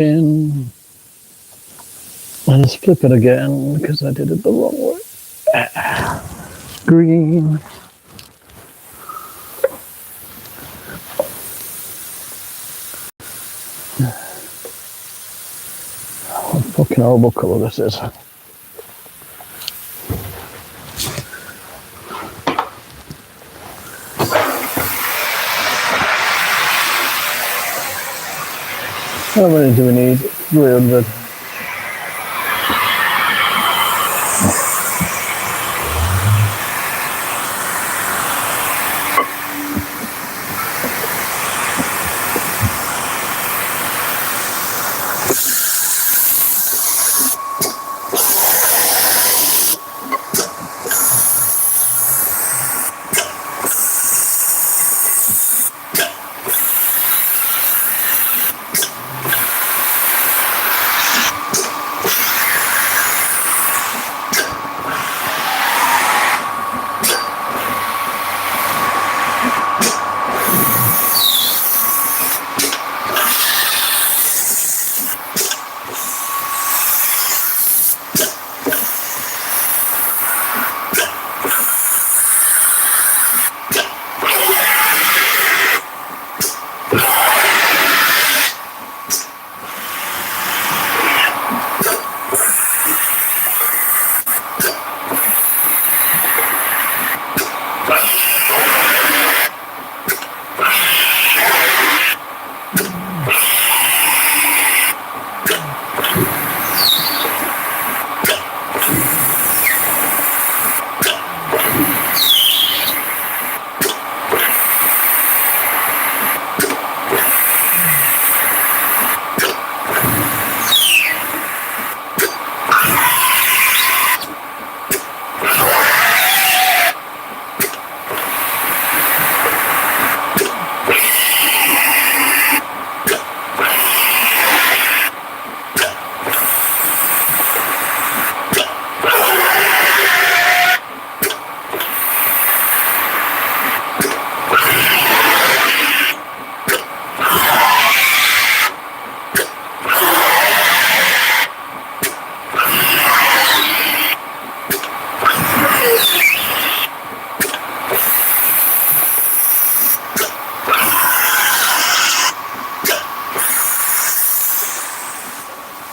in and let's flip it again because I did it the wrong way. Green. What a fucking horrible colour this is. How many do we need? 300.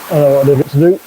I don't know what I did it to do.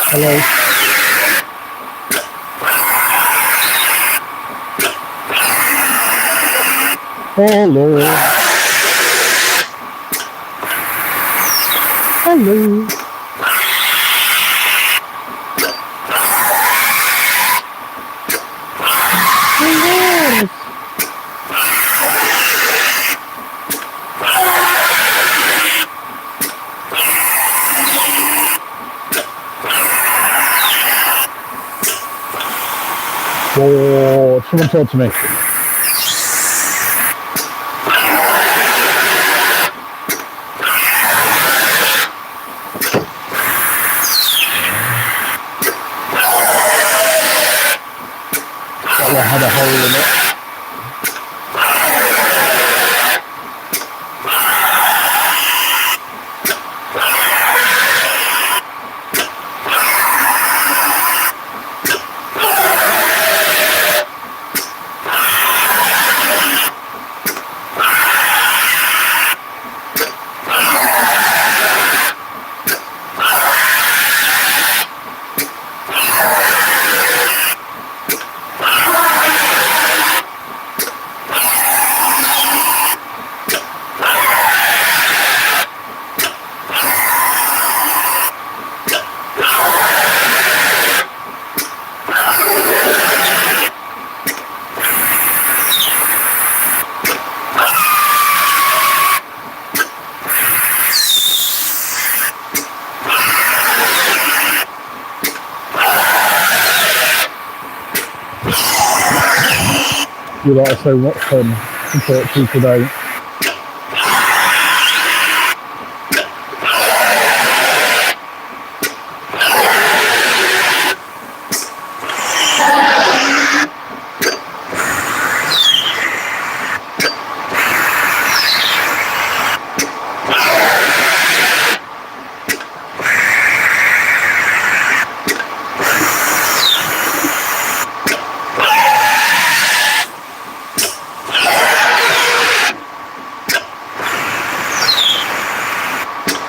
Hello. Hello. Hello. Hello. Oh, someone talk to me. That had a hole in it. You like to say what's fun to talk to today?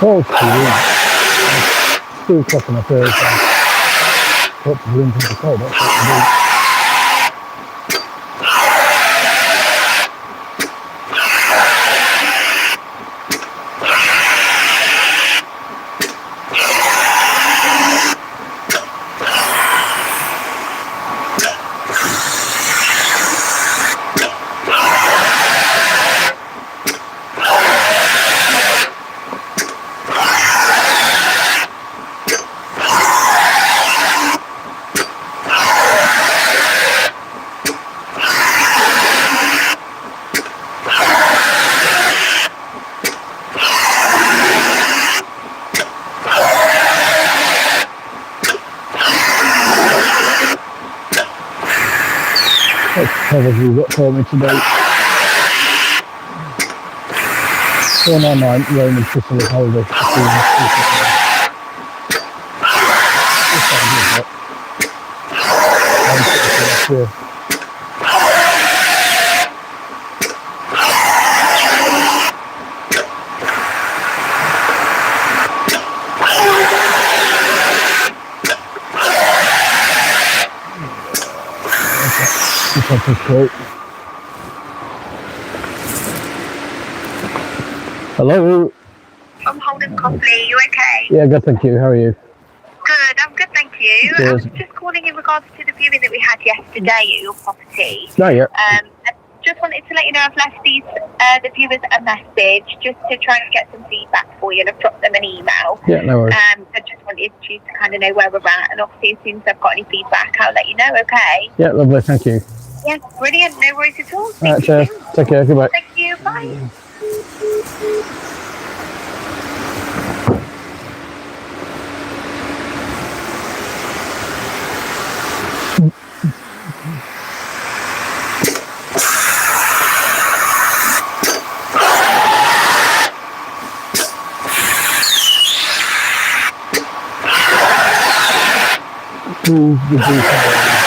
Oh, cool. 2 o'clock on a Thursday. Got to drink into the cold, that's what to do. That's probably what for me today. 499 Rome and Sicily holiday. Yeah. Hello. I'm Holden Copley. You okay? Yeah, good, thank you. How are you? Good. I'm good, thank you. Good. I was just calling in regards to the viewing that we had yesterday at your property. No, yeah. I just wanted to let you know I've left the viewers a message just to try and get some feedback for you, and I've dropped them an email. Yeah, no worries. I just wanted you to kind of know where we're at, and obviously as soon as I've got any feedback, I'll let you know. Okay? Yeah, lovely, thank you. Yeah, brilliant. No worries at all. All right, cheers. Take care. Goodbye. Thank you. Bye. to reduce our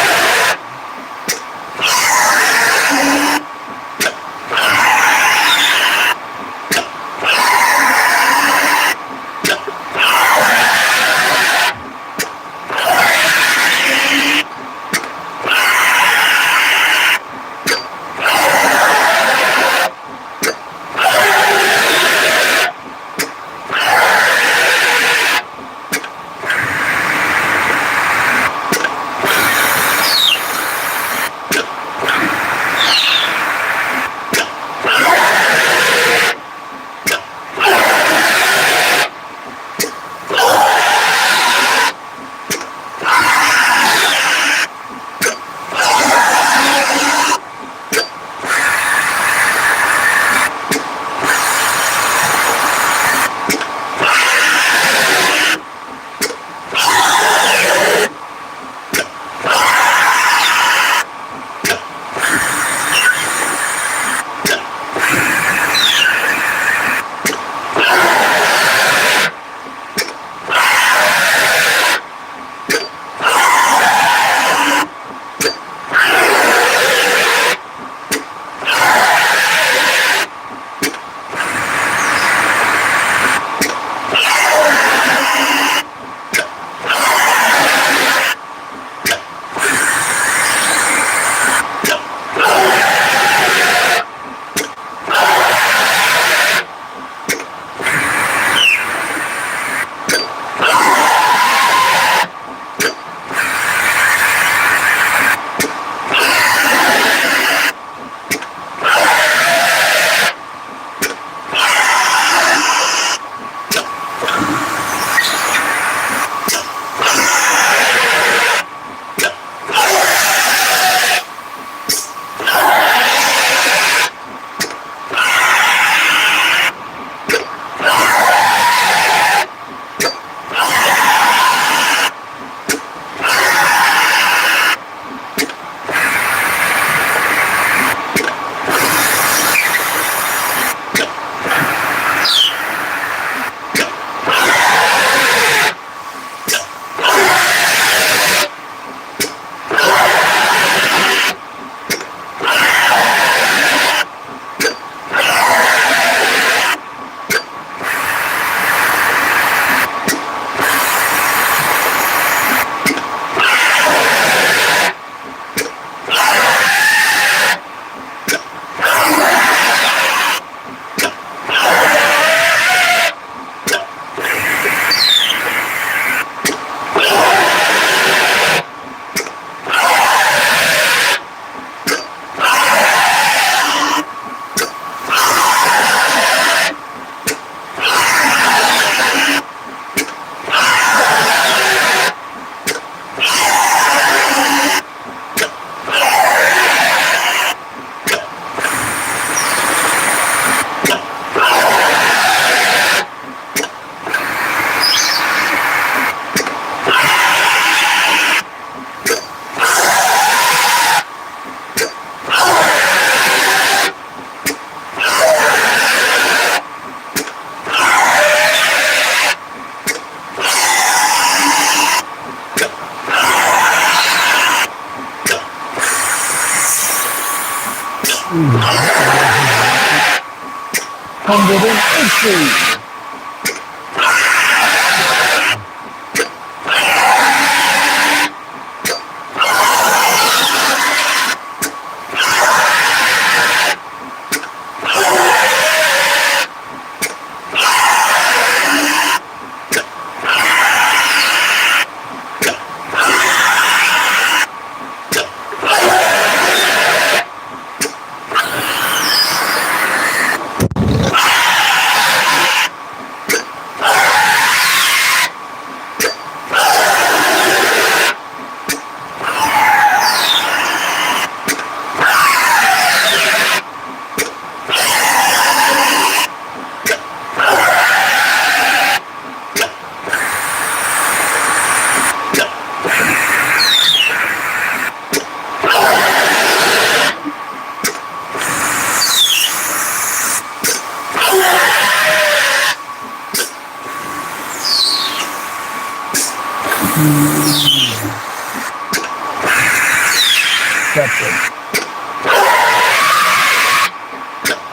hundred and 80.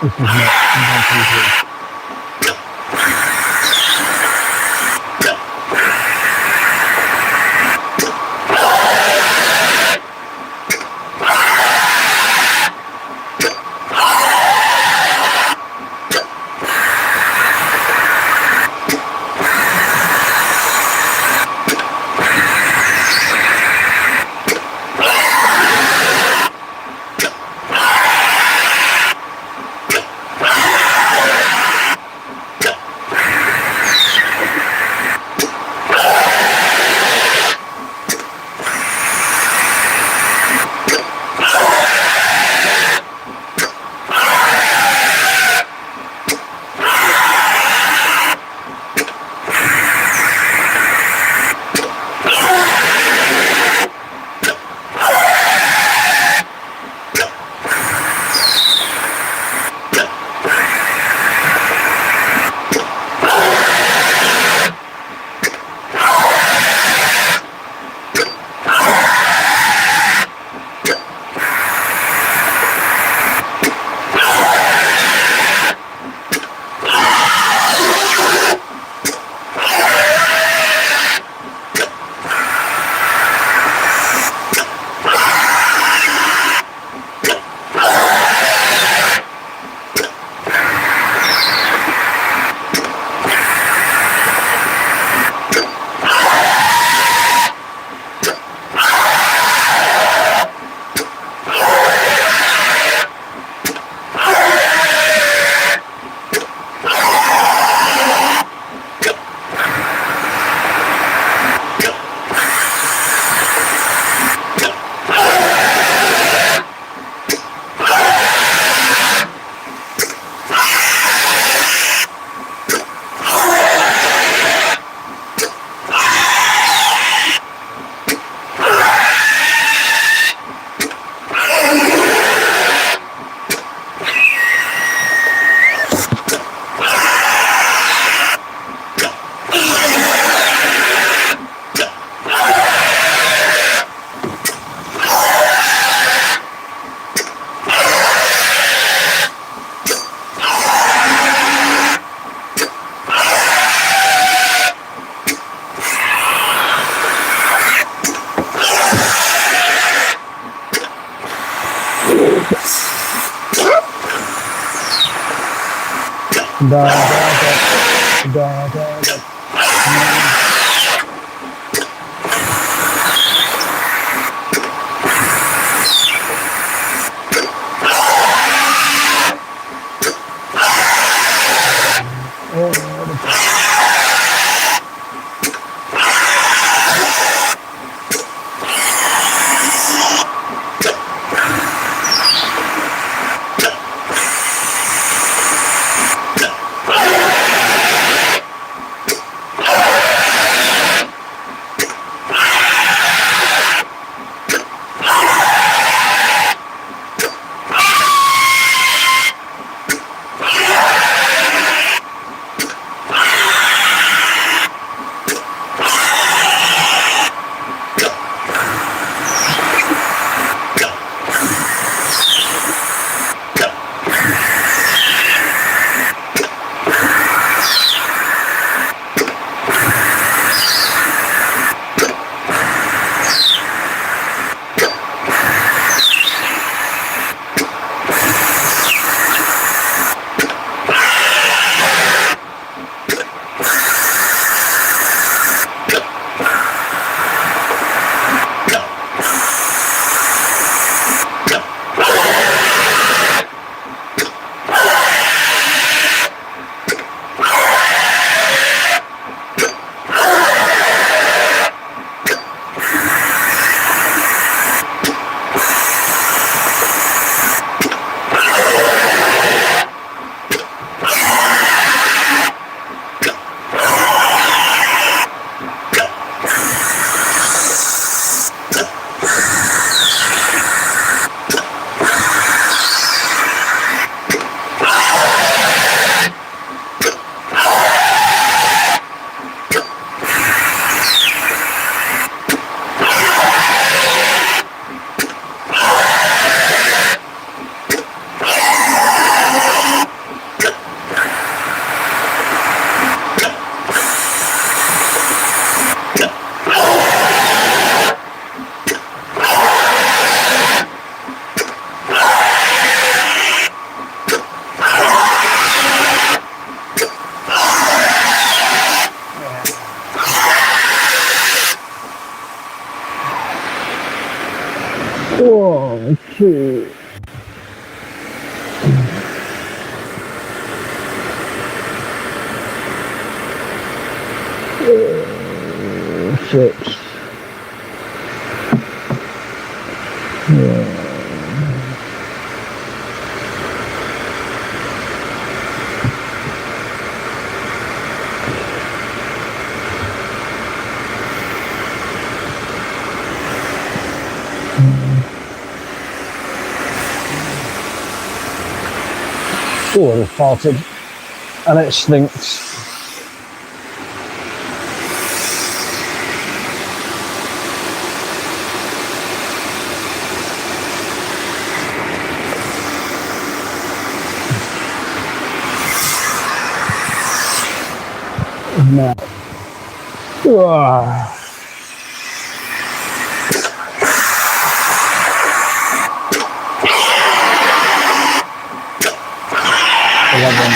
This is not easy. Da da da da da da. 2. Six. Yeah. Oh, it farted. And it stinks. No. 11.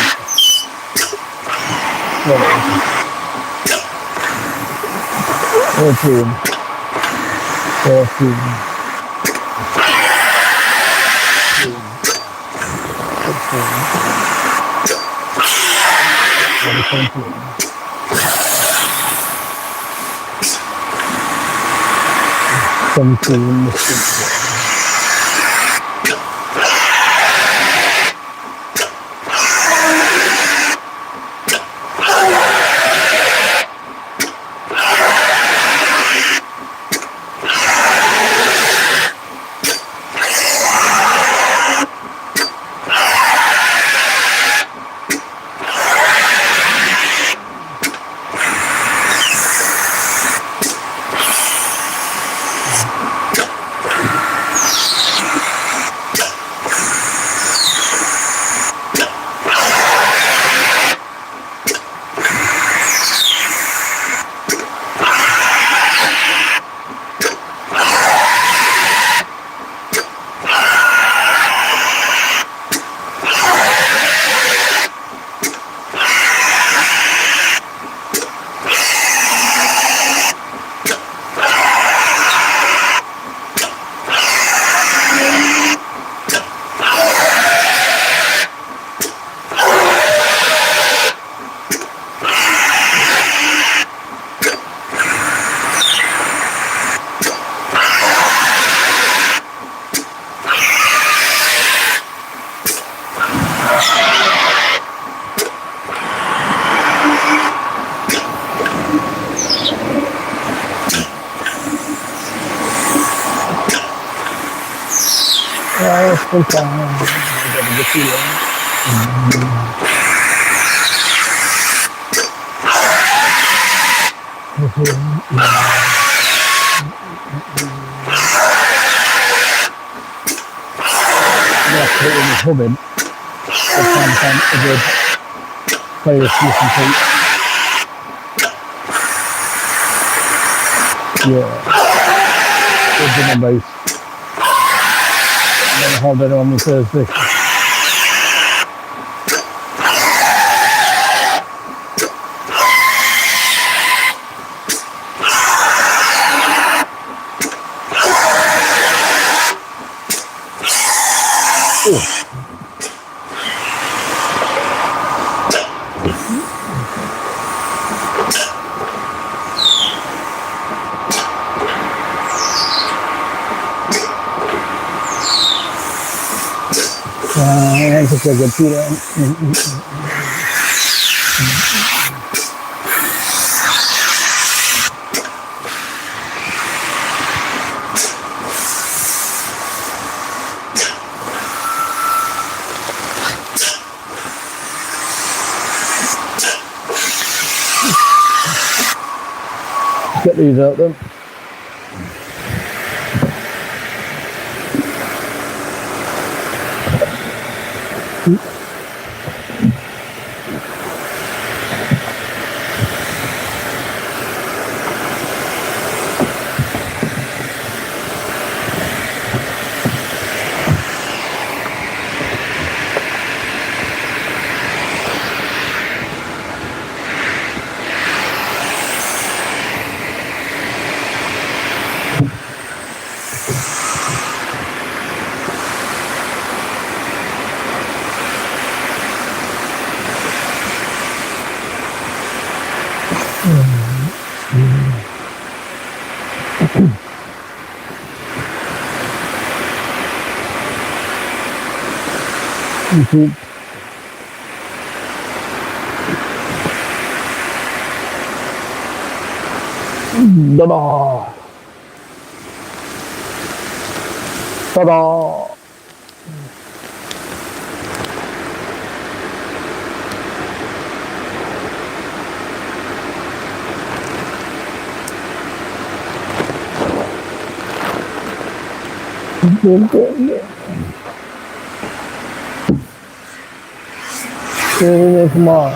13. 14. 17. 17. It's fine. I got a good feeling. Yeah, put it in the hubbing. I'll try and find a good playlist to listen to. Yeah. Good drum and bass. I'm going to hold it on Thursday. It's a good feeling. Get these out then. Ta-da! Ta-da! Come on.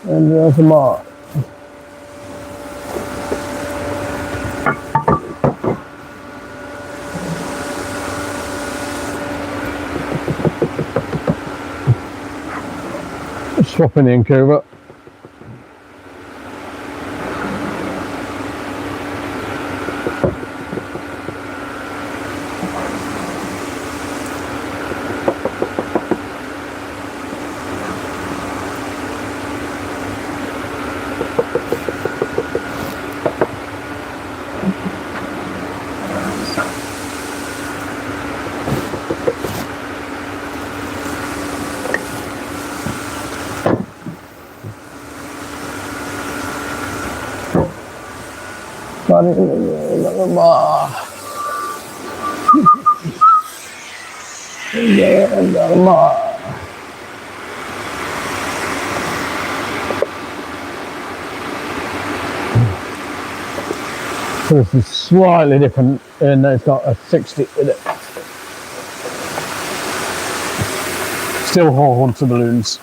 And come on. Swapping the ink over. So this is slightly different in that it's got a 60 in it. Still haunts the balloons.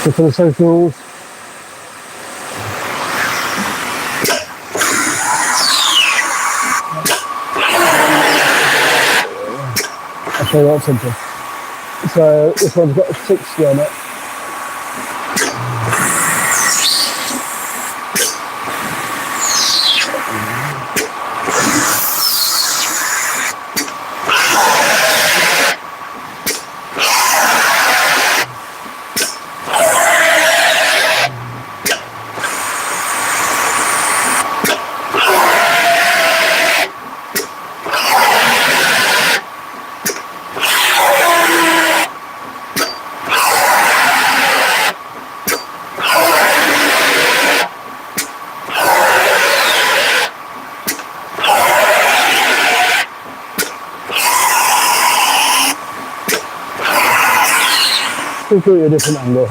So for the socials, I'll show you what's something. So this one's got a 60 on it. Completely a different angle.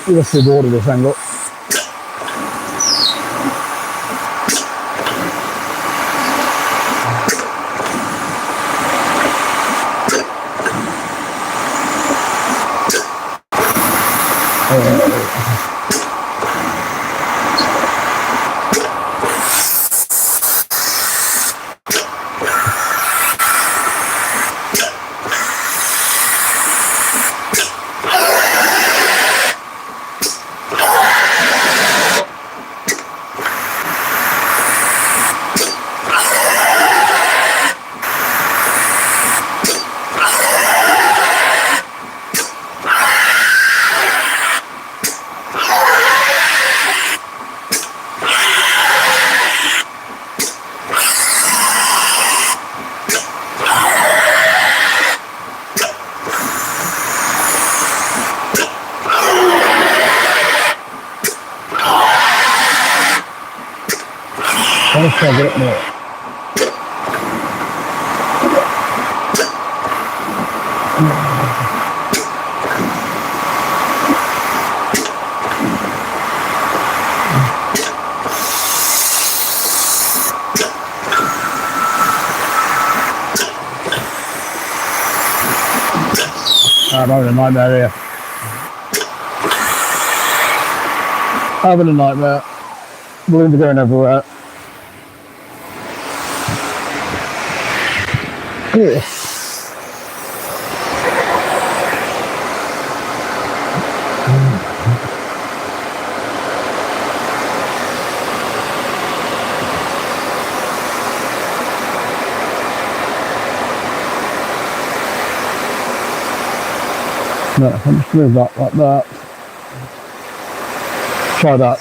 You must have ordered this angle. Let's try to get it more. I'm having a nightmare here. Having a nightmare. Balloons are going everywhere. Yeah. No, I'll just move that like that. Try that.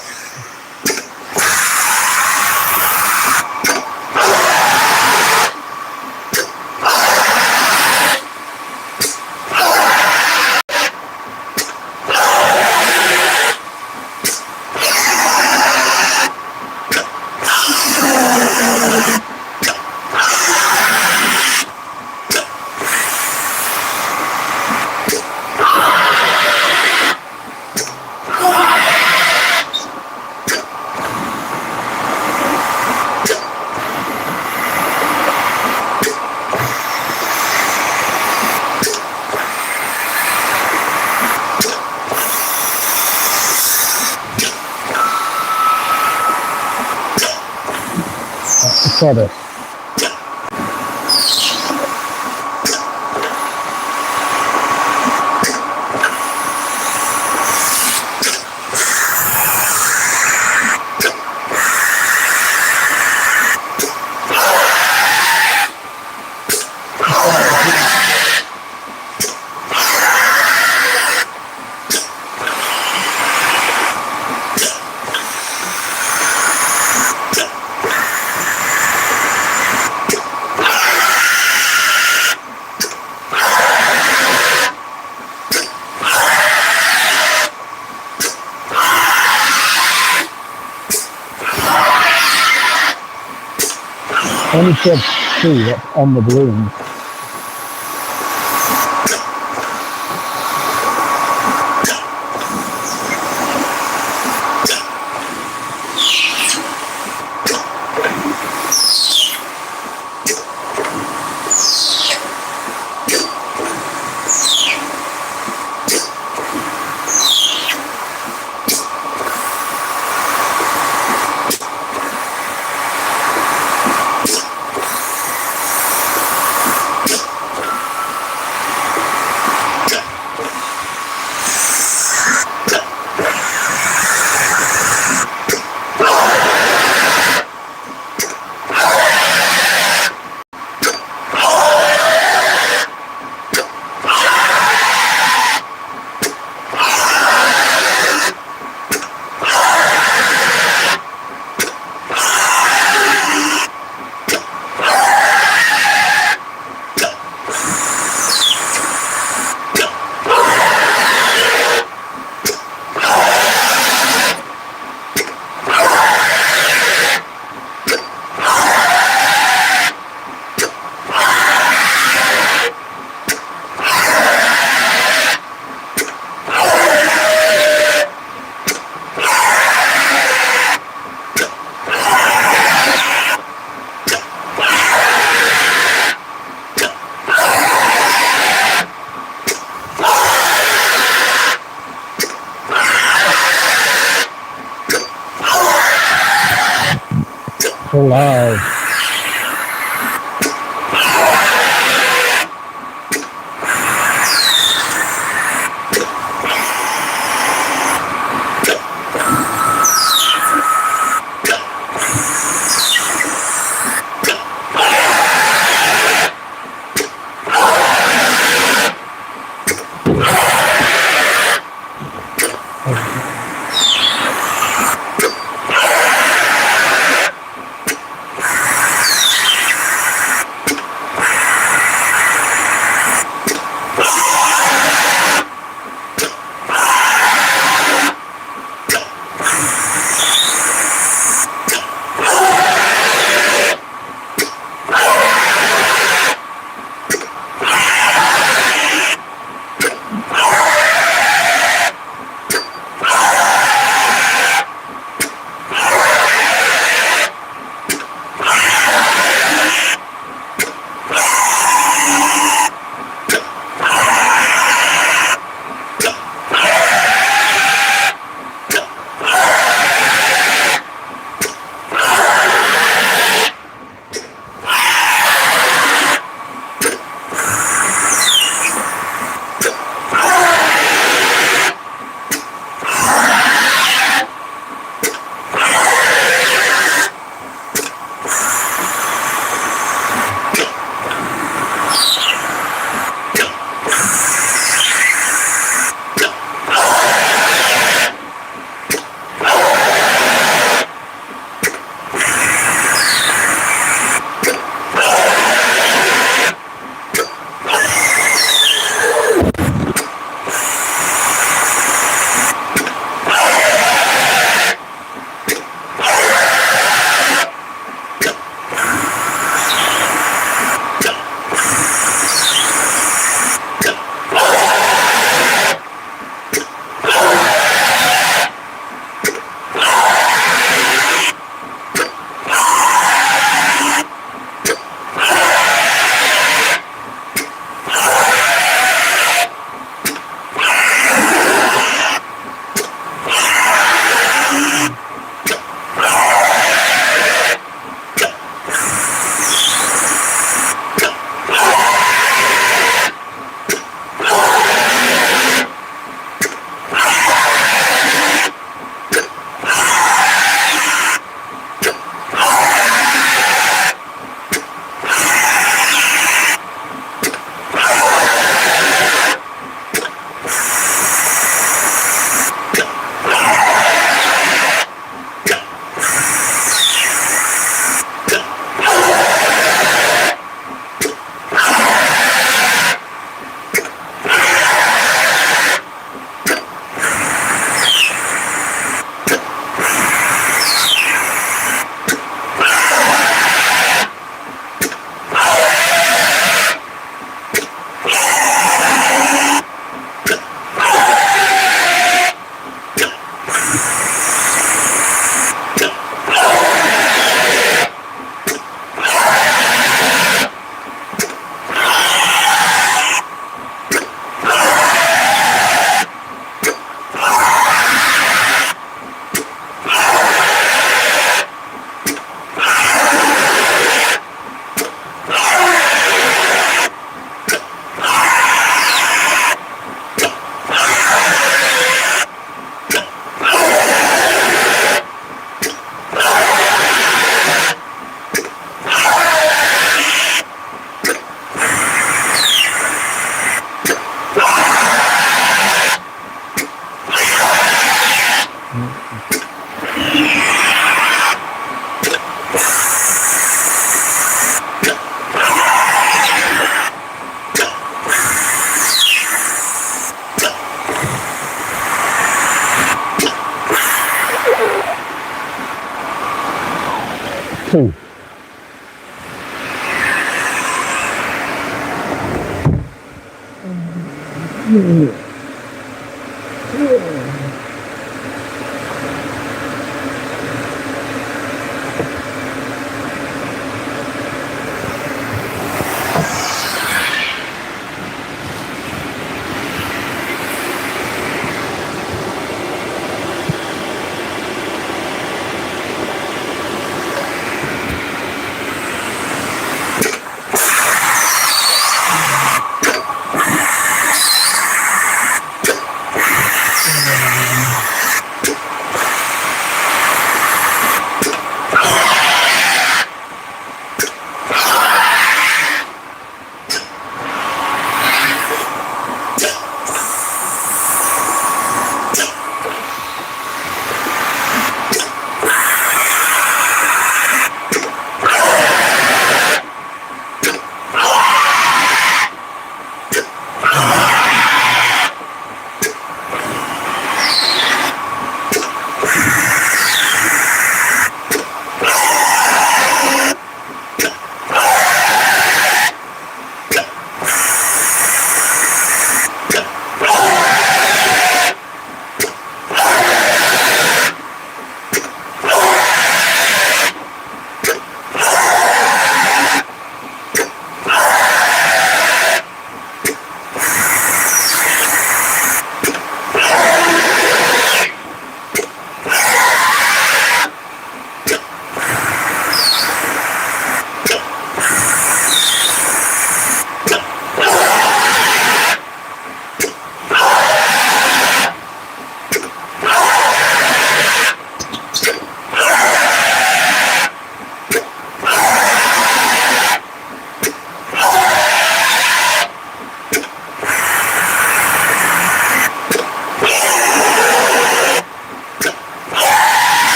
Let's try this. Only said 2 that's on the balloon. So loud.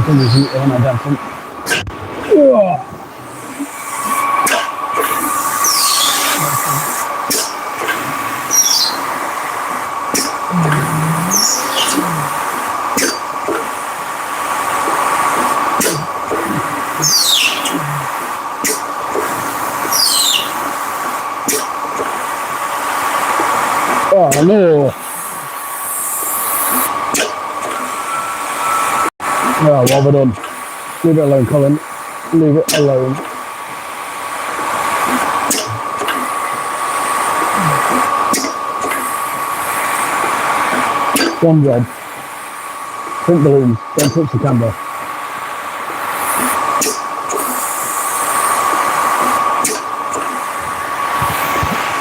kan du si en av dem som Åh! Oh no! Oh, what have I done? Leave it alone, Colin. Leave it alone. One job. Print balloons. Don't touch the camera.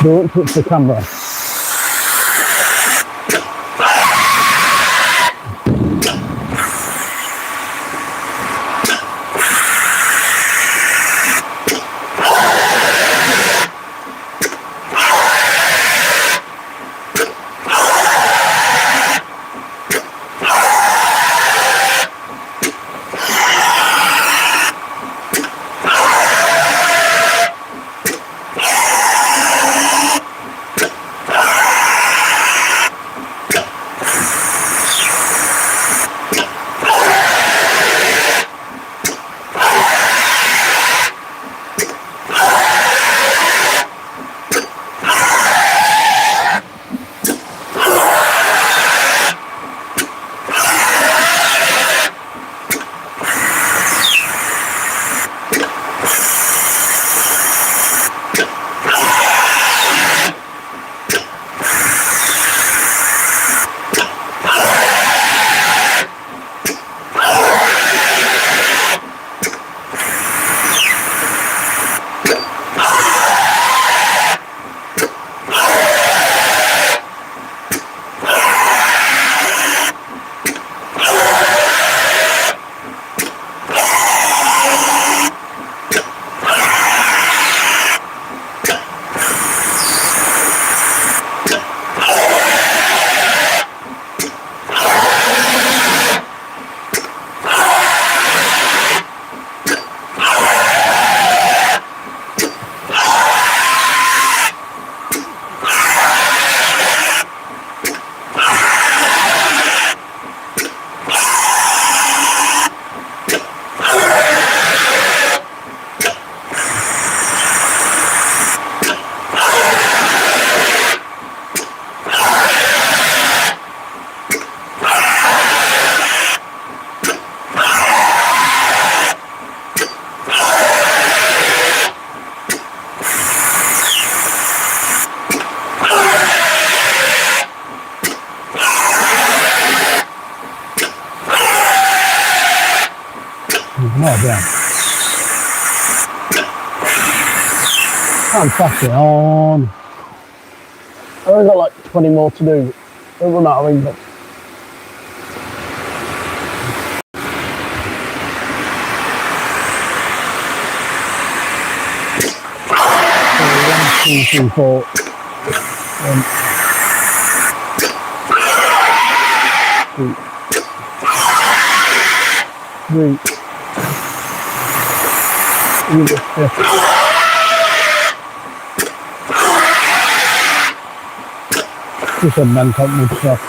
Don't touch the camera. Oh, damn. I'm fucking on. I've only got like 20 more to do. Don't run out of English. So 1, 2, 3, 4. 1, 2, 3. Just a mental stuff.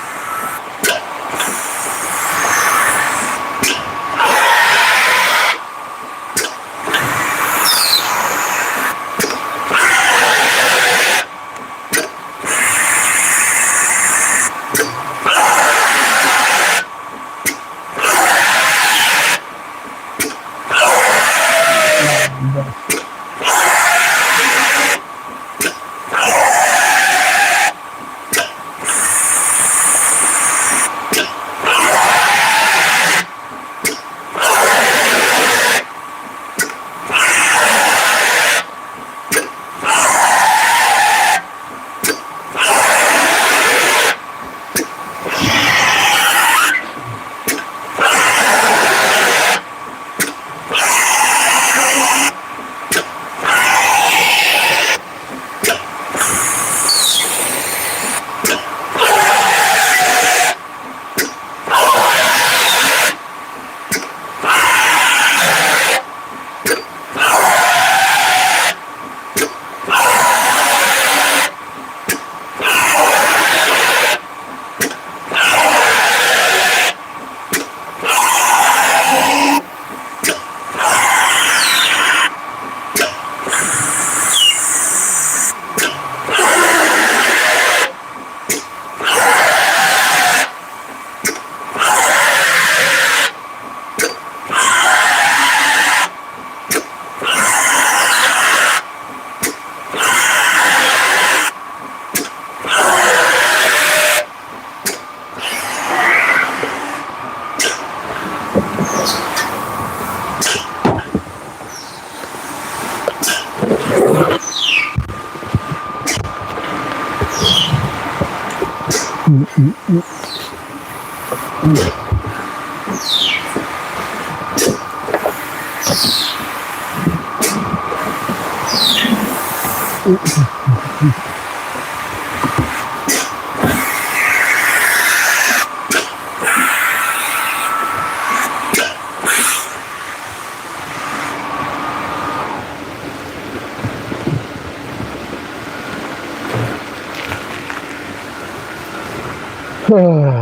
Oh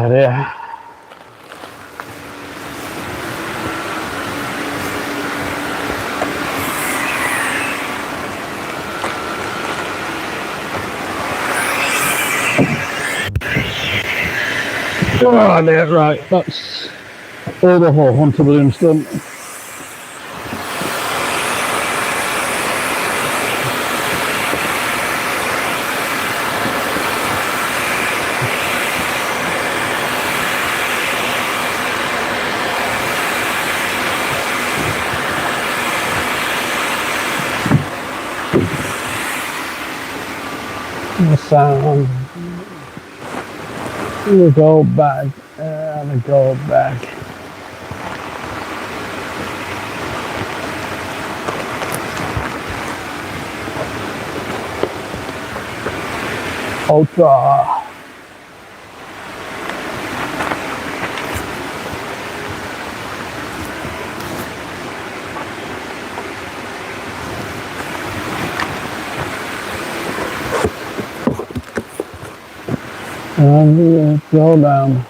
dear. Oh dear, right, that's all the whole Hunter Williams done. The sound. The gold bag. The gold bag. Ultra. And go down.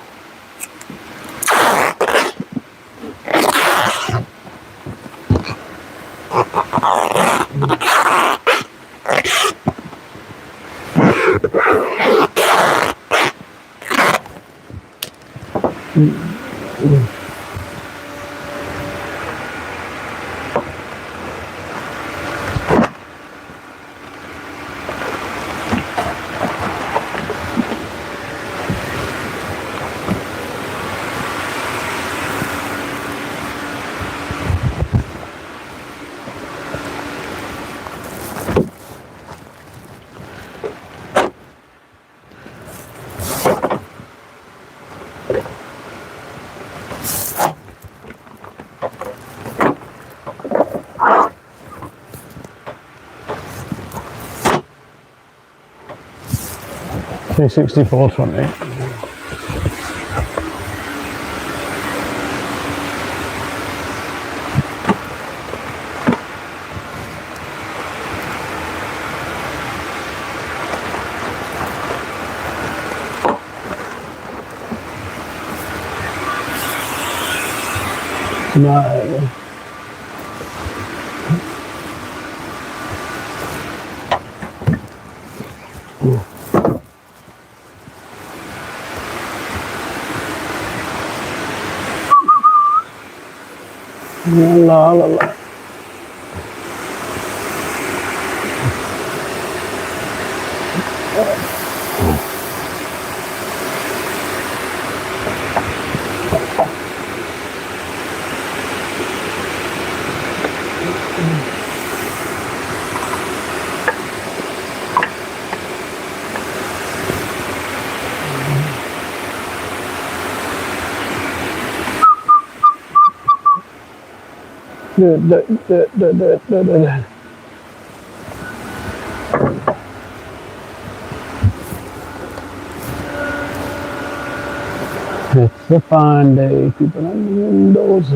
$364.20. No. La la la. It's a fine day, people on the windows.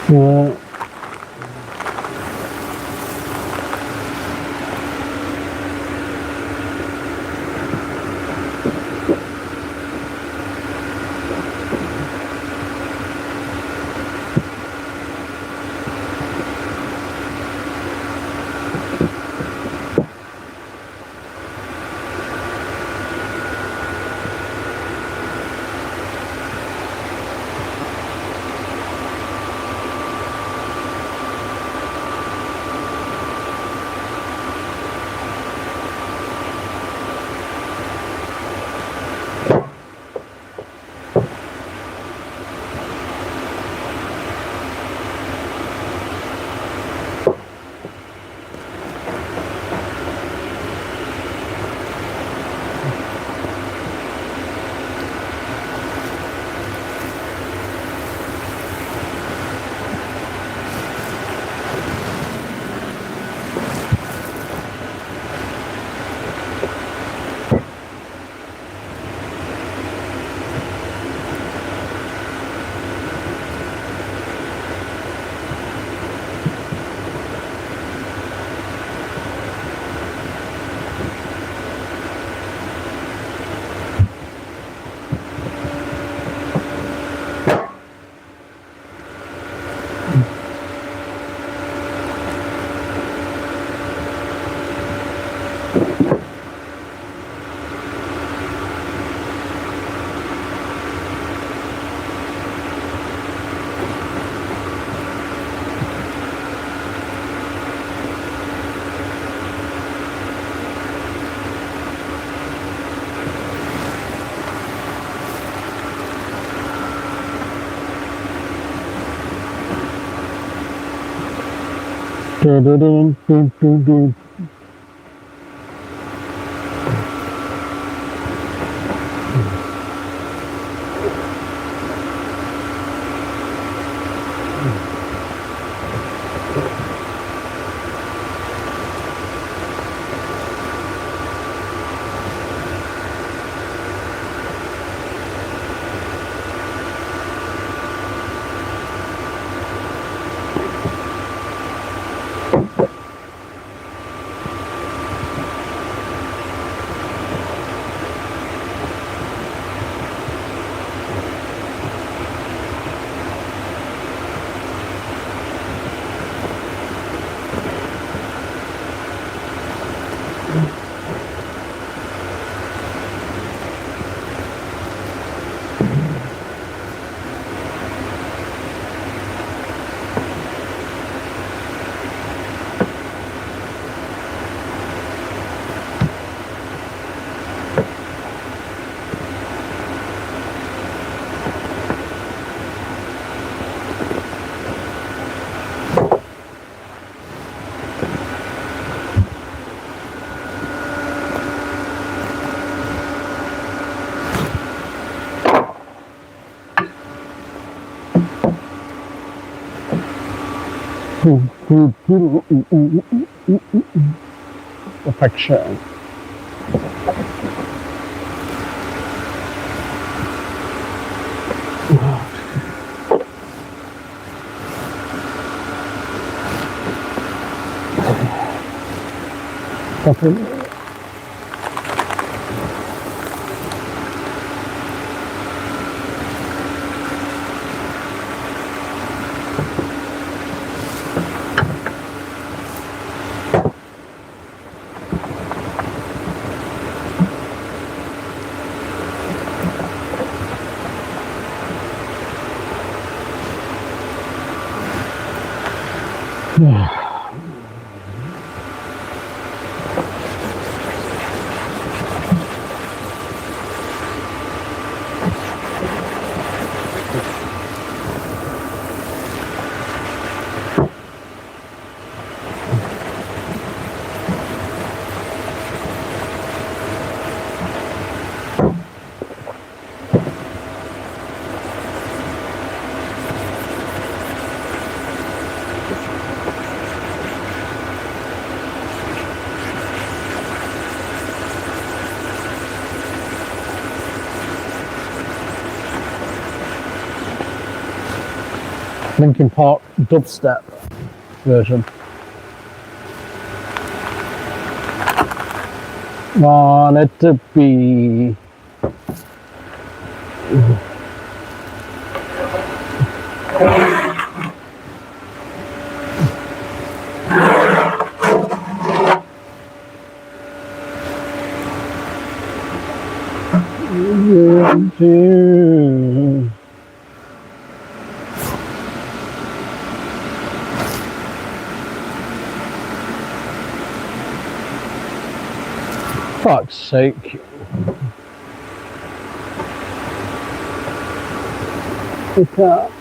Yeah. Dun, dun, dun, dun, dun, dun. Perfection. Perfect. Yeah. Linkin Park dubstep version. Wanted to be. Fuck's sake. Pick up.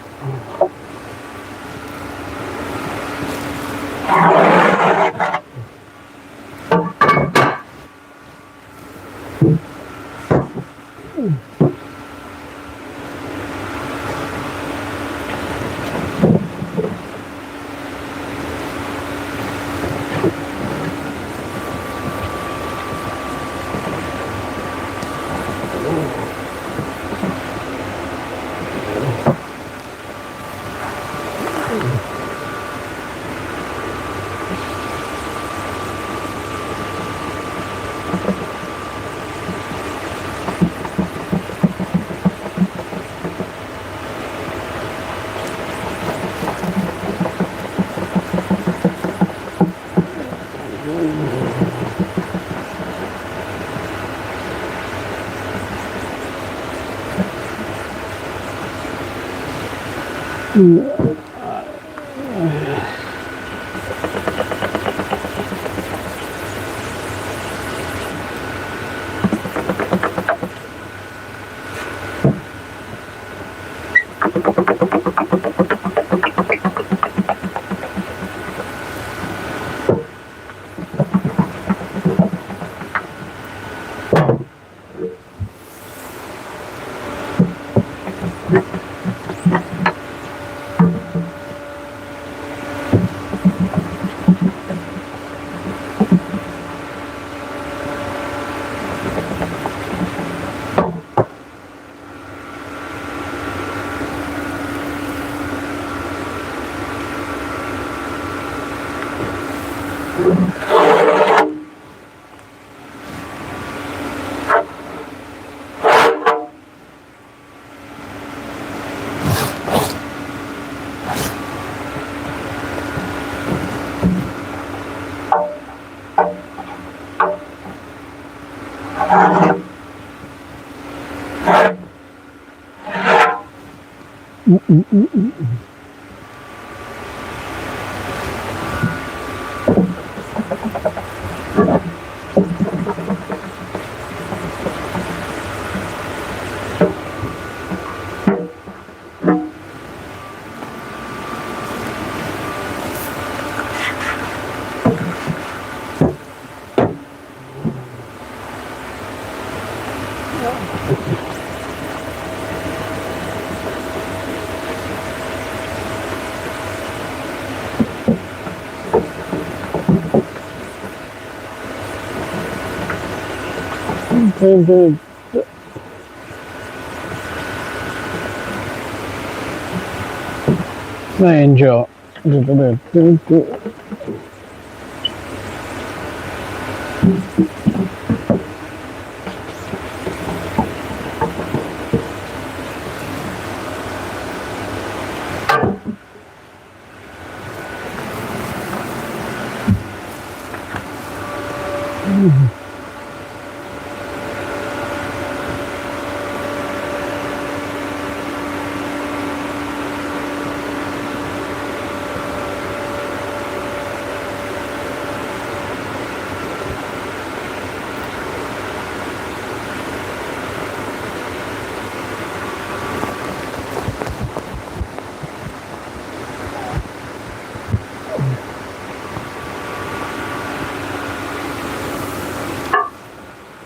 Angel.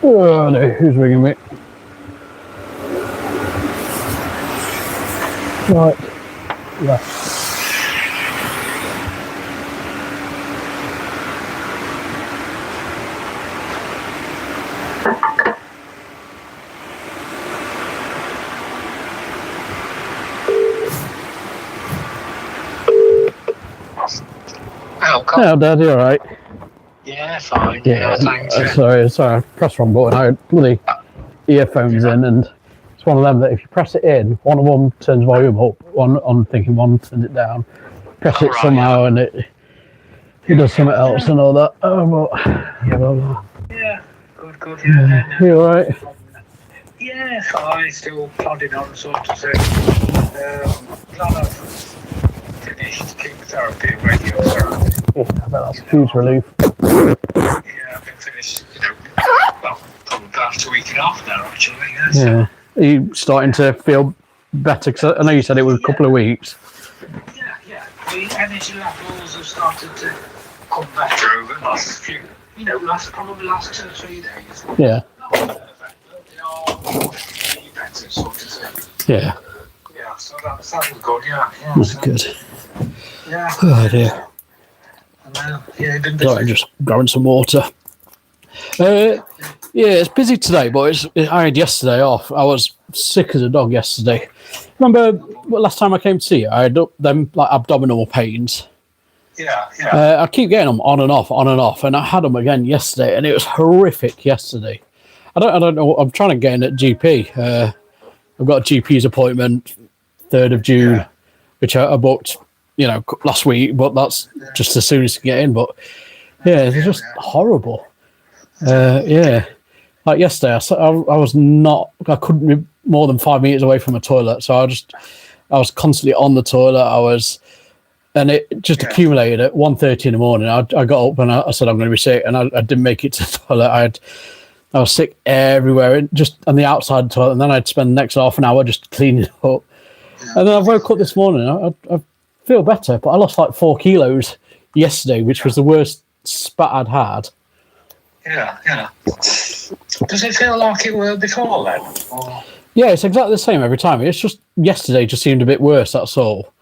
Oh no, who's ringing me? Right, left. Cool. Yeah, Dad, you all right? Yeah, fine. Yeah, thanks. Sorry, I pressed the wrong button. I had bloody earphones in, and it's one of them that if you press it in, one of them turns volume up, one turns it down. Press it somehow, and it does something else and all that. Oh, but yeah, good. Yeah, you all right? Yeah, fine. Still plodding on, sort of thing. Glad I've finished chemotherapy and radiotherapy. Yeah, I bet that's a huge relief. Yeah, I've been finished, well, probably about a week and a half now, actually. Yeah. Are you starting to feel better? Cause I know you said it was a couple of weeks. Yeah. The energy levels have started to come better over the last few, probably last 2 or 3 days. Yeah. Not perfect, but they are really better, sort of thing. Yeah. Yeah, so that was good, yeah. That's good. Yeah. Oh dear. You've been busy. Sorry, just grabbing some water. Yeah, it's busy today, but I had yesterday off. I was sick as a dog yesterday. Remember last time I came to see you, I had them like abdominal pains. Yeah. I keep getting them on and off, and I had them again yesterday, and it was horrific yesterday. I don't know. I'm trying to get in at GP. I've got a GP's appointment 3rd of June, which I booked, last week, but that's just as soon as you get in. But yeah, they're just horrible. Like yesterday, I couldn't be more than 5 meters away from a toilet, so I was constantly on the toilet. And it just accumulated at 1:30 in the morning. I got up and I said I'm going to be sick, and I didn't make it to the toilet. I was sick everywhere, just on the outside of the toilet, and then I'd spend the next half an hour just cleaning it up. And then I woke up this morning. I feel better, but I lost like 4 kilos yesterday, which was the worst spat I'd had. Yeah. Does it feel like it were before then? Or? Yeah, it's exactly the same every time. It's just yesterday just seemed a bit worse, that's all.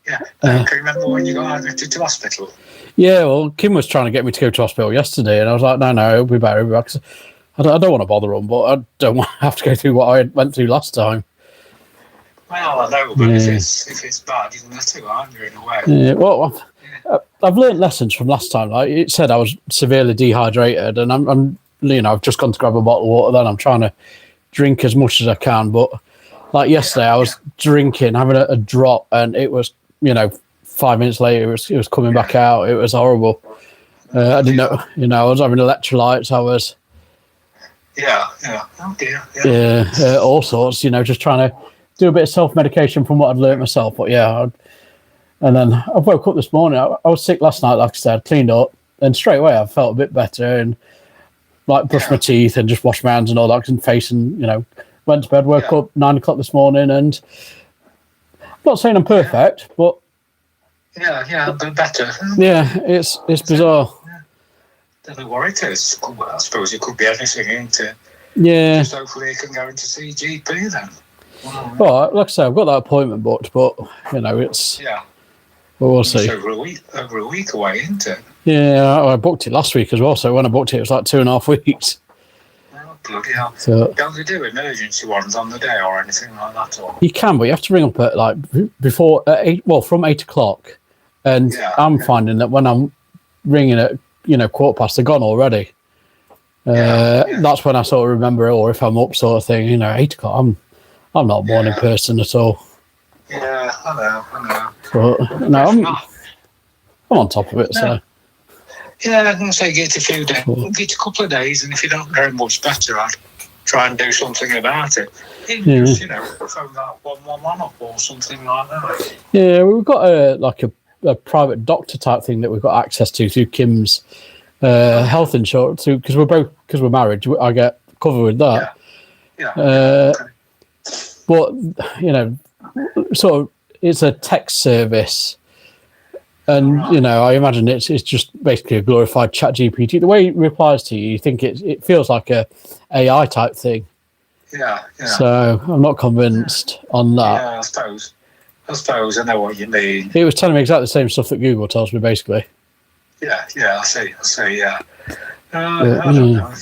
Yeah. Can you remember when you got admitted to hospital? Yeah, well, Kim was trying to get me to go to hospital yesterday, and I was like, no, it'll be better. Because I don't want to bother them, but I don't want to have to go through what I went through last time. Well, I know, but if it's bad, you can too, aren't you, in a way? Yeah, well, I've learned lessons from last time. Like it said, I was severely dehydrated, and I'm I've just gone to grab a bottle of water. Then I'm trying to drink as much as I can. But like yesterday, I was drinking, having a drop, and it was 5 minutes later, it was coming back out. It was horrible. I didn't know. I was having electrolytes. I was. Yeah. Oh dear. Yeah. All sorts. Just trying to do a bit of self-medication from what I'd learned myself. But yeah, and then I woke up this morning. I was sick last night, like I said, cleaned up, and straight away I felt a bit better and like brushed my teeth and just washed my hands and all that, and face, and went to bed. Woke up 9 o'clock this morning, and I'm not saying I'm perfect, but yeah, but better. Yeah, it's bizarre. Don't worry, it. Well, I suppose it could be anything, ain't it? Yeah. Just hopefully you can go into see GP then. Well, like I say, I've got that appointment booked, but it's Well, we'll see. It's over a week away, isn't it? Yeah, I booked it last week as well. So when I booked it, it was like 2.5 weeks. Oh, bloody hell! So, don't they do emergency ones on the day or anything like that? Or you can, but you have to ring up at like before from 8 o'clock. And I'm finding that when I'm ringing at 1:15, they're gone already. That's when I sort of remember it, or if I'm up, sort of thing. 8 o'clock. I'm not a morning person at all. Yeah, I know. But no, I'm on top of it. No. So yeah, I can say get a few days, get a couple of days, and if you don't get much better, I'd try and do something about it. Even just, phone that 111 up or something like that. Yeah, we've got a private doctor type thing that we've got access to through Kim's health insurance, because we're married. I get covered with that. Yeah. But sort of, it's a text service, and I imagine it's just basically a glorified chat GPT. The way it replies to you, you think it feels like a AI type thing. Yeah. So I'm not convinced on that. Yeah, I suppose I know what you mean. It was telling me exactly the same stuff that Google tells me, basically. Yeah, I see, yeah. I don't know.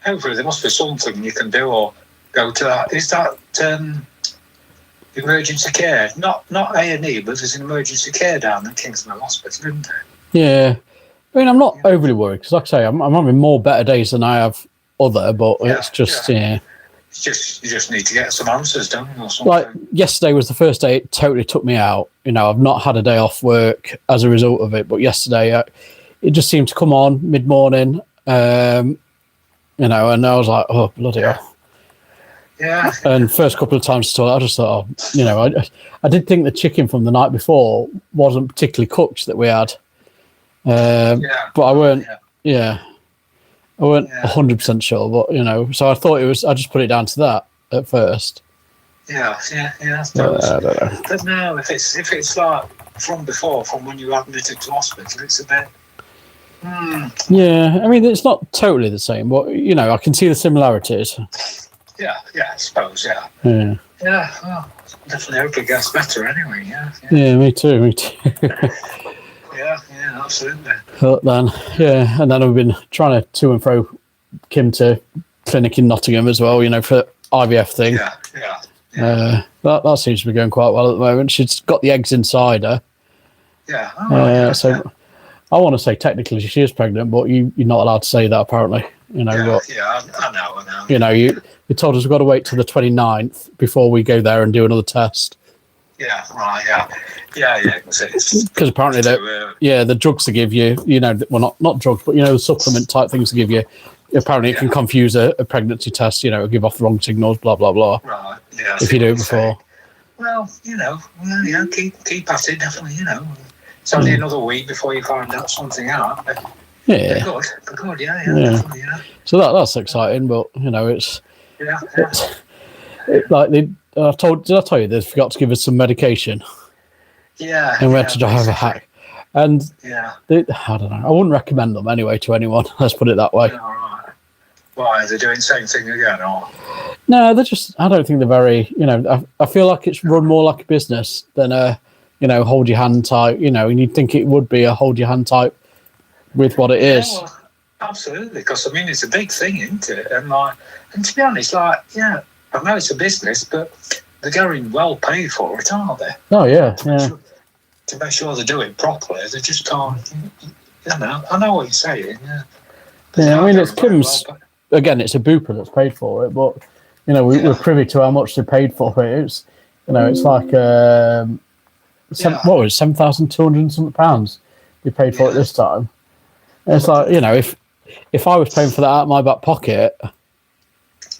Hopefully there must be something you can do, or go to that. Is that emergency care. Not A&E, but there's an emergency care down at Kingsmill Hospital, isn't there? Yeah. I mean, I'm not overly worried because, like I say, I'm having more better days than I have other, but it's just, It's just, you just need to get some answers done or something. Like, yesterday was the first day it totally took me out. You know, I've not had a day off work as a result of it, but yesterday it just seemed to come on mid-morning, you know, and I was like, oh, bloody hell. Yeah. And first couple of times I just thought, oh, you know, I did think the chicken from the night before wasn't particularly cooked that we had. But I weren't, I weren't 100% sure, but, you know, so I thought I just put it down to that at first. Yeah, I suppose. I don't know. But no, if it's like from before, from when you were admitted to hospital, it's a bit... Yeah, I mean, it's not totally the same, but, you know, I can see the similarities. Yeah, I suppose, Yeah. Yeah, well, definitely hope it gets better anyway, Yeah, me too. Yeah, absolutely. But then, and then I've been trying to and fro Kim to clinic in Nottingham as well, you know, for IVF thing. Yeah. That seems to be going quite well at the moment. She's got the eggs inside her. Yeah. So I want to say technically she is pregnant, but you're not allowed to say that apparently. You know, I know. You know, you told us we've got to wait till the 29th before we go there and do another test. Yeah, right, yeah. Because apparently the drugs they give you, you know, well, not drugs, but, you know, the supplement type things they give you, apparently it can confuse a pregnancy test, you know, give off the wrong signals, blah, blah, blah. Right, yeah. If you do it before. Well, you know, keep at it, definitely, you know. It's only another week before you find out something out. But yeah. Good, definitely, yeah. So that's exciting, but, you know, it's... Yeah. Like, did I tell you they forgot to give us some medication? Yeah. And we had to drive a hack. And I don't know. I wouldn't recommend them anyway to anyone. Let's put it that way. All right. Why, are they doing the same thing again? Or? No, they're just, I don't think they're very, you know, I feel like it's run more like a business than a, you know, hold your hand type, you know, and you'd think it would be a hold your hand type with what it is. Well, absolutely, because, I mean, it's a big thing, isn't it? And to be honest, like, I know it's a business, but they're getting well paid for it, aren't they? Oh, yeah. To make sure they do it properly, they just can't, you know, I know what you're saying, Yeah, I mean, it's Kim's, again, it's a Bupa that's paid for it, but, you know, we're privy to how much they paid for it. It's, you know, it's like, what was it, £7,200 and something pounds they paid for it this time. And it's like, you know, if I was paying for that out of my back pocket,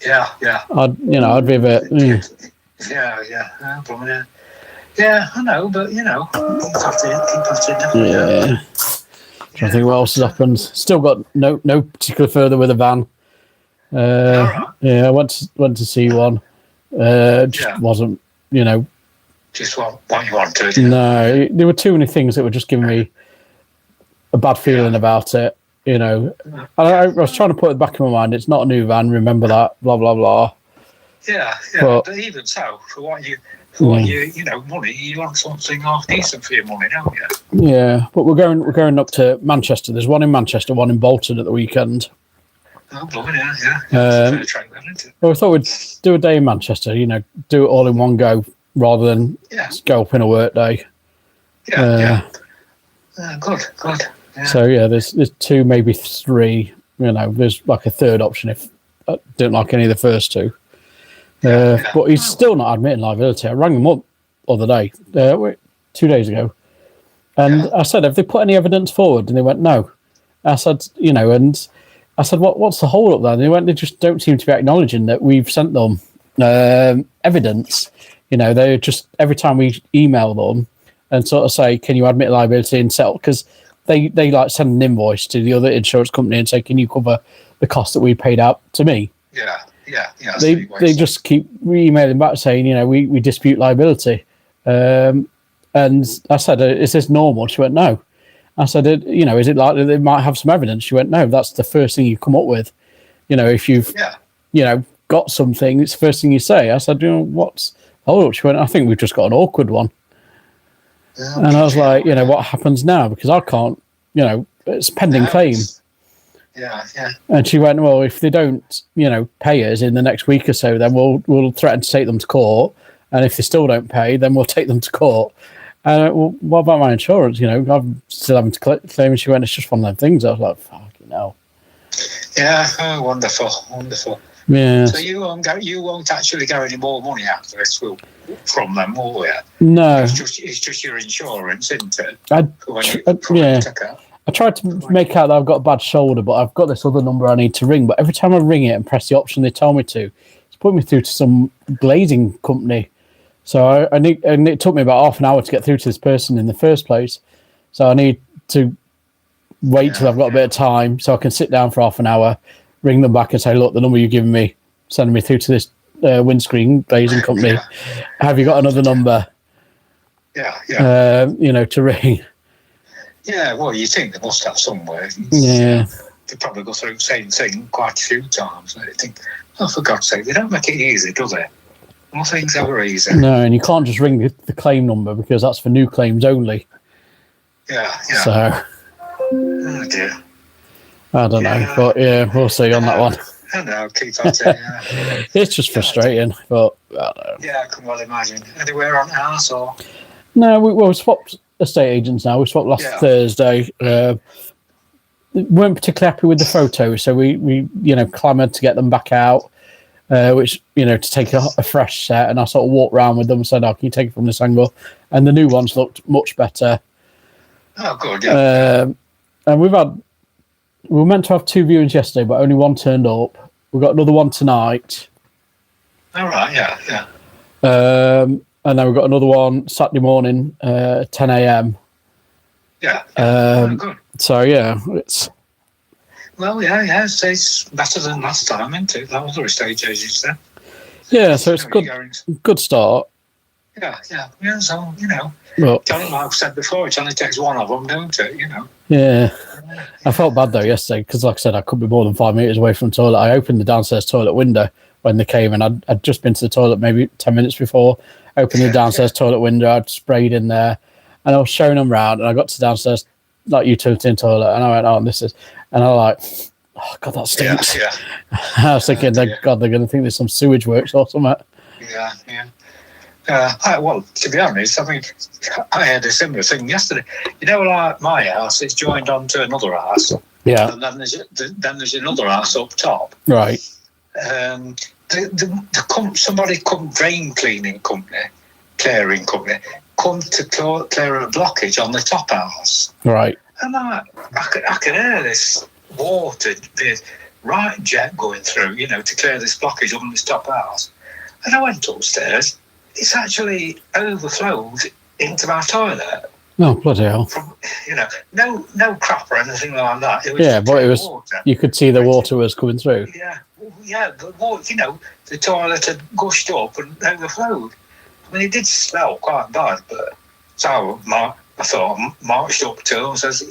I'd be a bit. Yeah, I know, but you know, keep at it. Yeah. I think what else has happened. Still got no particular further with a van. I went to see one. Just wasn't, you know. Just what you wanted. No, there were too many things that were just giving me a bad feeling about it. You know, I was trying to put it back in my mind. It's not a new van. Remember that. Blah blah blah. Yeah. But even so, for what you know, money, you want something half decent for your money, don't you? Yeah, but we're going up to Manchester. There's one in Manchester, one in Bolton at the weekend. Oh, blimey, yeah. Well, we thought we'd do a day in Manchester. You know, do it all in one go rather than go up in a work day. Good. Yeah. So there's two, maybe three. You know, there's like a third option if I don't like any of the first two. But he's still not admitting liability. I rang him up the other day, 2 days ago, and I said, "Have they put any evidence forward?" And they went, "No." I said, "You know," and I said, "What's the hold up there?" And they went, "They just don't seem to be acknowledging that we've sent them evidence. You know, they just every time we email them and sort of say, "Can you admit liability and settle?" Because they like send an invoice to the other insurance company and say, "Can you cover the cost that we paid out to me?" Yeah. They just keep emailing back saying, you know, we dispute liability. And I said, "Is this normal?" She went, "No." I said, "You know, is it likely they might have some evidence?" She went, "No, that's the first thing you come up with. You know, if you've, you know, got something, it's the first thing you say." I said, "You know, what's hold up?" She went, "I think we've just got an awkward one." And I was like, you know, what happens now? Because I can't, you know, it's a pending claim. Yeah. And she went, "Well, if they don't, you know, pay us in the next week or so, then we'll threaten to take them to court, and if they still don't pay, then we'll take them to court. Well, what about my insurance? I'm still having to claim. And she went, it's just one of them things. I was like, fucking hell. Yeah, wonderful. Yeah. So you won't actually get any more money out of this from them, will you? No. It's just your insurance, isn't it? Yeah. I tried to make out that I've got a bad shoulder, but I've got this other number I need to ring. But every time I ring it and press the option they tell me to, it's put me through to some glazing company. So and it took me about half an hour to get through to this person in the first place. So I need to wait till I've got a bit of time so I can sit down for half an hour, ring them back and say, look, the number you've given me, sending me through to this windscreen glazing company. Have you got another number? To ring. Yeah, well, you think they must have somewhere. Yeah. They probably go through the same thing quite a few times. And they think, oh, for God's sake, they don't make it easy, do they? Nothing's ever easy. No, and you can't just ring the claim number because that's for new claims only. Yeah. So. Oh, dear. I don't know, but yeah, we'll see on that one. I know, keep at it. It's just frustrating, but I don't know. Yeah, I can well imagine. Anywhere on house or? No, we swapped estate agents now. We swapped last Thursday. We weren't particularly happy with the photos, so we clamoured to get them back out, which, to take a fresh set. And I sort of walked around with them and said, can you take it from this angle? And the new ones looked much better. Oh, good, yeah. And we were meant to have 2 viewings yesterday, but only one turned up. We've got another one tonight. All right, yeah. And then we've got another one Saturday morning, 10 a.m. Yeah. Good. So, yeah, it's... Well, yeah, it's better than last time, isn't it? That was the estate agents then. Yeah, so it's good start. Yeah, so, But, Johnny, like I've said before, it only takes one of them, don't it, Yeah. I felt bad, though, yesterday, because, like I said, I couldn't be more than 5 metres away from the toilet. I opened the downstairs toilet window when they came, and I'd just been to the toilet maybe 10 minutes before. Opened the downstairs toilet window, I'd sprayed in there, and I was showing them around, and I got to downstairs, like, utility toilet, and I went, and I was like, oh, God, that stinks. Yeah. I was thinking, God, they're going to think there's some sewage works or something. Yeah. Well, to be honest, I mean, I had a similar thing yesterday. Like my house, it's joined onto another house. Yeah. And then there's another house up top. Right. Somebody come drain clearing company, come to clear a blockage on the top house. Right. And I can hear this water, the right jet going through, to clear this blockage on this top house. And I went upstairs. It's actually overflowed into my toilet. Oh, bloody hell. From, no crap or anything like that. It was but it was, water. You could see the water was coming through. Yeah, the water, the toilet had gushed up and overflowed. I mean, it did smell quite bad, but so I thought I marched up to him and says,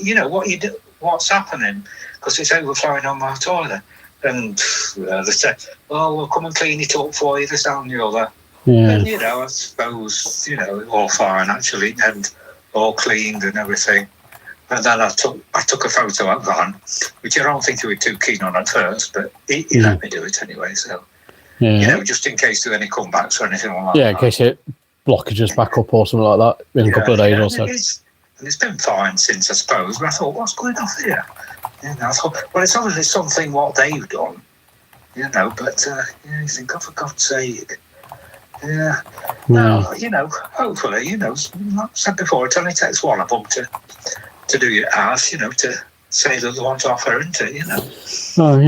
what's happening? Because it's overflowing on my toilet. And they said, we'll come and clean it up for you, this and the other. Yeah. And, I suppose, all fine, actually, and all cleaned and everything. And then I took a photo of that, which I don't think he was too keen on at first, but he let me do it anyway, so, just in case there are any comebacks or anything like that. Yeah, in case it blockages back up or something like that in a couple of days or so. And it's been fine since, I suppose, but I thought, what's going on here? I thought, well, it's obviously something what they've done, but you think, oh, for God's sake. Yeah. No, hopefully, like I said before, it only takes one of them to do your house, to say that they want to offer, isn't it, Oh,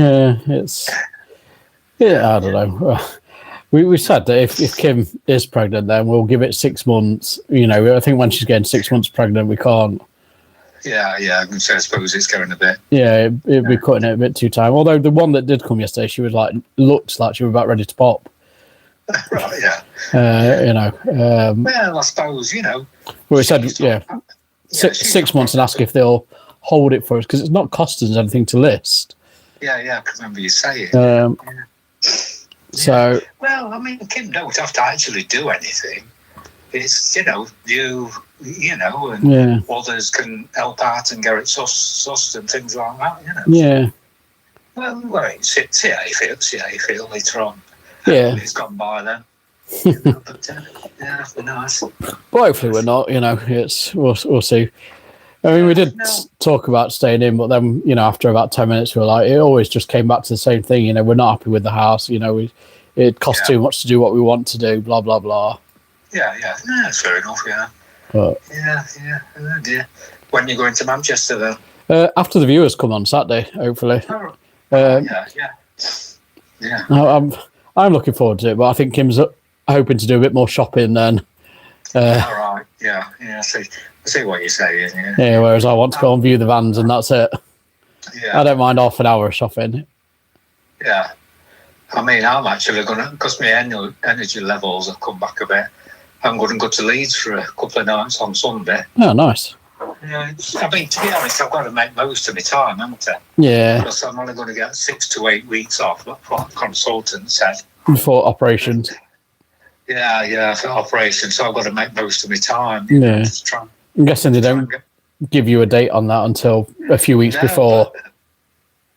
yeah, I don't know. We said that if Kim is pregnant, then we'll give it 6 months. I think when she's getting 6 months pregnant, we can't. Yeah, I suppose it's going a bit. Yeah, it'd be cutting it a bit too time. Although the one that did come yesterday, she was looked like she was about ready to pop. Right, yeah. Well, I suppose, Well, we said, 6 months and ask if they'll hold it for us, because it's not costing us anything to list. Yeah, I can remember you saying. So. Well, I mean, Kim don't have to actually do anything. It's, and others can help out and get it sussed and things like that, Yeah. Well, wait, see how you feel later on. Yeah. It's gone by then. But yeah, it'd be nice. But hopefully we're not. We'll see. I mean, we did talk about staying in, but then after about 10 minutes, we were like, it always just came back to the same thing. We're not happy with the house. It costs too much to do what we want to do. Blah blah blah. Yeah, that's fair enough. Yeah. But, yeah. Oh dear. When you going to Manchester then? After the viewers come on Saturday, hopefully. Yeah. I'm looking forward to it, but I think Kim's hoping to do a bit more shopping then. All right. Yeah. I see what you're saying. Yeah. Whereas I want to go and view the vans, and that's it. Yeah. I don't mind half an hour of shopping. Yeah. I mean, I'm actually going to, because my energy levels have come back a bit, I'm going to go to Leeds for a couple of nights on Sunday. Oh, nice. Yeah, I mean, to be honest, I've got to make most of my time, haven't I? Yeah. Because I'm only going to get 6 to 8 weeks off, what the consultant said. Before operations. Yeah, for operation. So I've got to make most of my time. Yeah. I'm guessing they don't give you a date on that until a few weeks before.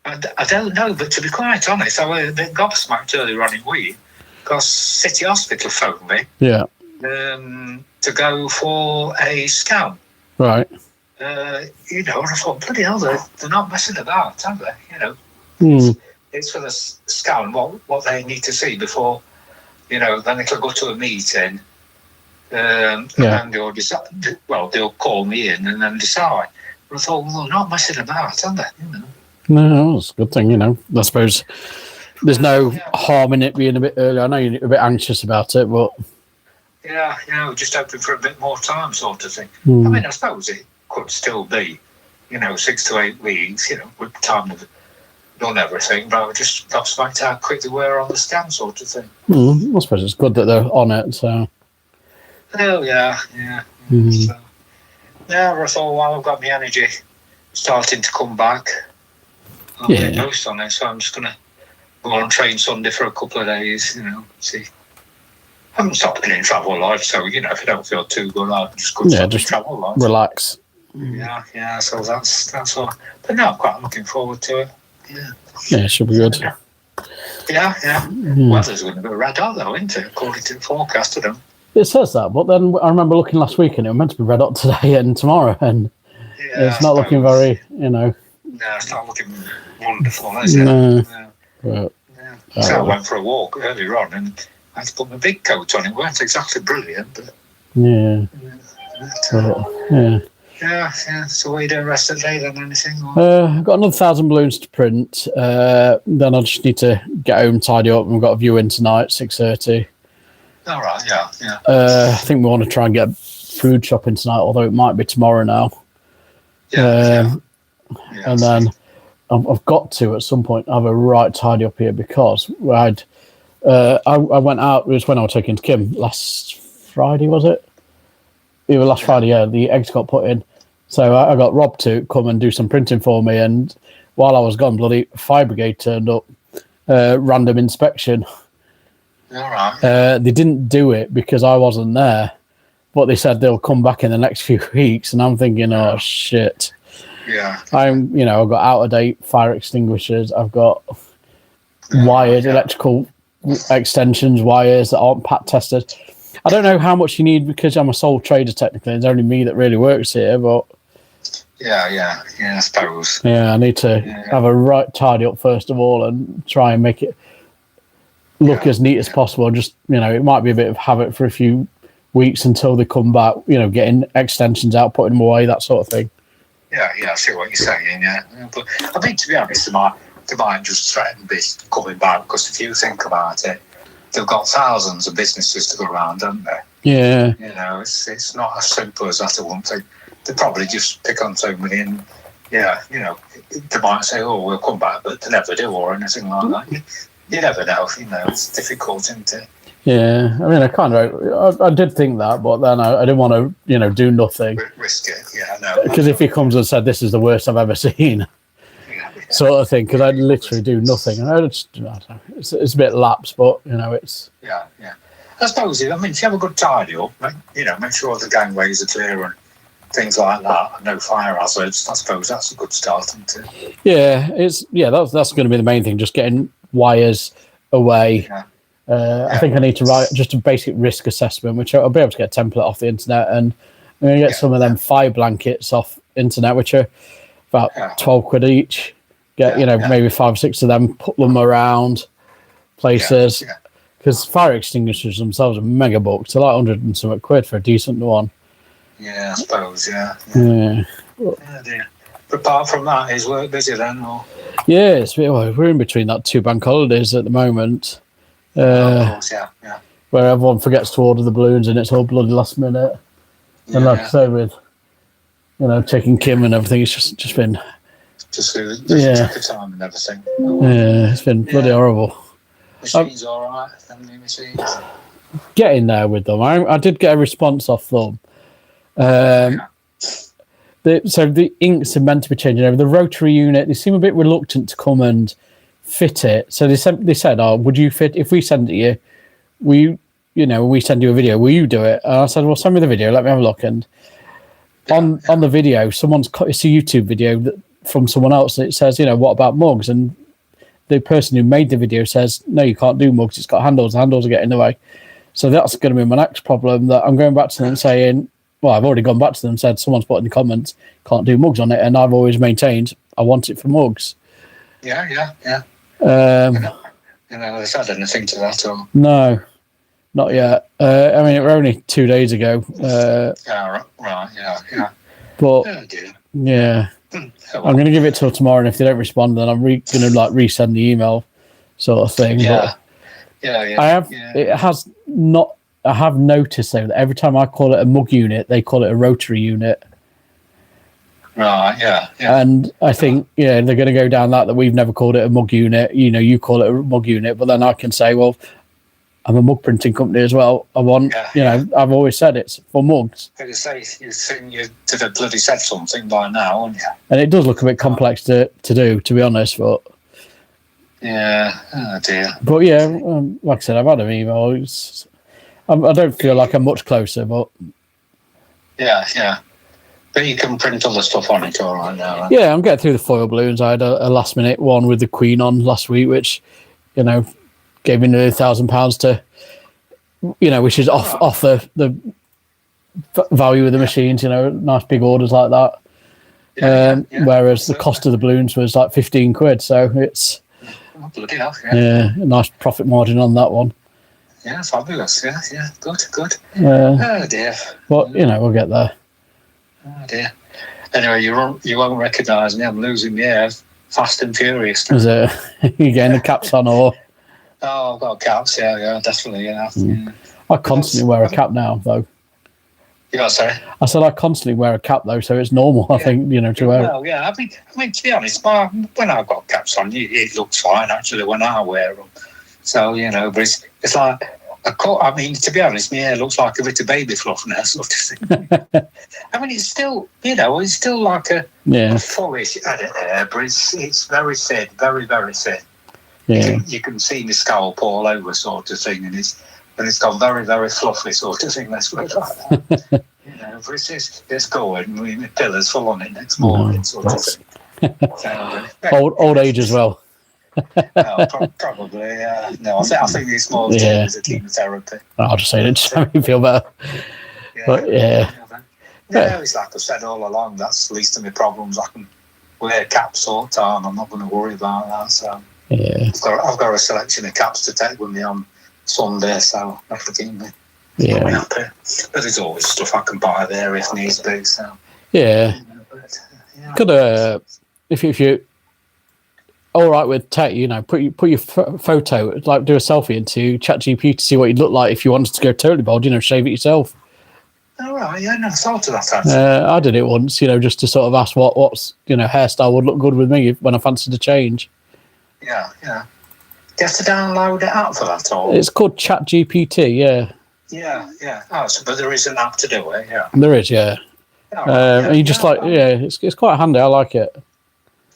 I don't know, but to be quite honest, I was a bit gobsmacked earlier on in week because City Hospital phoned me to go for a scan. Right. And I thought, bloody hell, they're not messing about, have they? It's for the scan, what they need to see before, then it'll go to a meeting, and then they'll decide, they'll call me in and then decide. But I thought, well, they're not messing about, are they? No, it's a good thing, I suppose there's no harm in it being a bit early. I know you're a bit anxious about it, but... Yeah, we're just hoping for a bit more time sort of thing. I mean, I suppose it could still be, 6 to 8 weeks, with time to done everything, but I was just gobsmacked how quick they were on the scan sort of thing. I suppose it's good that they're on it, so... Oh, yeah. So, I thought, well, I've got my energy starting to come back. I'll get most on it, so I'm just going to go on train Sunday for a couple of days, see. I haven't stopped being in travel life, so, if I don't feel too good, I'll just go to travel life. Relax. Yeah, so that's all. But no, I'm quite looking forward to it. Yeah, it should be good. Yeah. Weather's going to be red hot, though, isn't it, according to the forecast, It says that, but then I remember looking last week and it was meant to be red hot today and tomorrow, and it's not looking very, No, it's not looking wonderful, is it? No. So I went for a walk earlier on and I had to put my big coat on. It weren't exactly brilliant, but... Yeah. So what are you doing the rest of the day then, anything? I've got another 1,000 balloons to print. Then I just need to get home, tidy up, and we've got a view in tonight, 6:30. All right, yeah. I think we want to try and get food shopping tonight, although it might be tomorrow now. And then I've got to, at some point, have a right tidy up here because I went out, it was when I was taking to Kim last Friday, was it? It was last Friday, the eggs got put in. So I got Rob to come and do some printing for me, and while I was gone, bloody fire brigade turned up, random inspection. All right. They didn't do it because I wasn't there, but they said they'll come back in the next few weeks, and I'm thinking, oh shit. Yeah. I've got out of date fire extinguishers. I've got wires, electrical extensions, wires that aren't pat tested. I don't know how much you need because I'm a sole trader technically. It's only me that really works here, but yeah, I suppose. Yeah, I need to have a right tidy up first of all and try and make it look as neat as possible. Just it might be a bit of havoc for a few weeks until they come back. Getting extensions out, putting them away, that sort of thing. Yeah, I see what you're saying. Yeah, but I mean, to be honest, they might just threaten this coming back because if you think about it, they've got thousands of businesses to go around, haven't they? Yeah. It's not as simple as that. I won't think. They probably just pick on so many, and they might say, "Oh, we'll come back," but they never do, or anything like that. You never know. It's difficult, isn't it? Yeah, I mean, I did think that, but then I didn't want to, do nothing. Risk it, I know. Because if he comes and said, this is the worst I've ever seen, sort of thing, because I'd literally do nothing. And I don't know, it's a bit lapse, but, it's... Yeah. I suppose, if you have a good tidy up, make sure the gangways are clear and things like that, and no fire hazards, I suppose that's a good start, isn't it? Yeah, that's going to be the main thing, just getting wires away. I think I need to write just a basic risk assessment, which I'll be able to get a template off the internet, and I'm going to get some of them fire blankets off internet, which are about 12 quid each. Get maybe 5 or 6 of them, put them around places, because fire extinguishers themselves are mega bucks. They're like 100 and something quid for a decent one. Yeah, I suppose. Yeah. Dear. But apart from that, is work busy then? Or? Yeah, we're in between that 2 bank holidays at the moment. Of course, where everyone forgets to order the balloons and it's all bloody last minute. And like I say, with taking Kim and everything, it's just been just the time and everything. Yeah, it's been bloody horrible. Machines all right, new machines. Getting there with them. I did get a response off them. So the inks are meant to be changing over. The rotary unit, they seem a bit reluctant to come and fit it. So they said, "Oh, would you fit if we send it you? We send you a video. Will you do it?" And I said, "Well, send me the video. Let me have a look." And on the video, it's a YouTube video from someone else. And it says, "What about mugs?" And the person who made the video says, "No, you can't do mugs. It's got handles. The handles are getting in the way." So that's going to be my next problem. That I'm going back to them saying, well, I've already gone back to them and said, someone's put in the comments, can't do mugs on it. And I've always maintained I want it for mugs. Yeah. They said anything to that or? No, not yet. I mean, it was only 2 days ago. Right. But I'm going to give it till tomorrow. And if they don't respond, then I'm going to resend the email sort of thing. Yeah. But it has not. I have noticed though that every time I call it a mug unit, they call it a rotary unit. Right, yeah. And I think, they're going to go down that we've never called it a mug unit. You call it a mug unit, but then I can say, well, I'm a mug printing company as well. I want, I've always said it's for mugs. You say you think you'd have bloody said something by now, wouldn't you? And it does look a bit complex to do, to be honest, but... Yeah, oh dear. But like I said, I've had an email. I don't feel like I'm much closer, but... Yeah. But you can print all the stuff on it all right now, right? Yeah, I'm getting through the foil balloons. I had a last-minute one with the Queen on last week, which, gave me nearly £1,000 to, which is off the value of the machines, nice big orders like that. Whereas the cost of the balloons was like 15 quid, so it's... Oh, bloody hell, a nice profit margin on that one. Yeah, fabulous. Yeah. Good. Oh dear. But we'll get there. Oh dear. Anyway, you won't recognise me. I'm losing the air. Fast and furious. Is it? You getting the caps on or? Oh, I've got caps. Yeah, definitely. Yeah. I constantly wear a cap now, though. You got sorry? I said I constantly wear a cap though, so it's normal. I think to wear. Well, yeah. I mean, to be honest, when I've got caps on, it looks fine actually when I wear them. So but it's like I mean, to be honest, my hair looks like a bit of baby fluff now, sort of thing. I mean, it's still it's still like a fullish hair, but it's very thin, very very thin. Yeah. You can see my scalp all over, sort of thing, and it's gone very very fluffy, sort of thing. Let's put it like that. But it's going. My pillows full on it next morning, sort of thing. Old age as well. Probably. No, I think these small things are chemotherapy. I'll just say it just to make me feel better. But it's like I've said all along. That's the least of my problems. I can wear caps all the time. I'm not going to worry about that. So I've got a selection of caps to take with me on Sunday, so that'll keep me happy. But there's always stuff I can buy there if needs be. So could if you all right with tech, put your photo, like do a selfie into ChatGPT to see what you'd look like if you wanted to go totally bald, shave it yourself. All right, I never thought of that actually. I did it once, just to sort of ask what's hairstyle would look good with me when I fancied a change. Yeah. Do you have to download it app for that or? It's called ChatGPT, Yeah. Oh, but there is an app to do it, yeah. There is, yeah. And you just it's quite handy. I like it.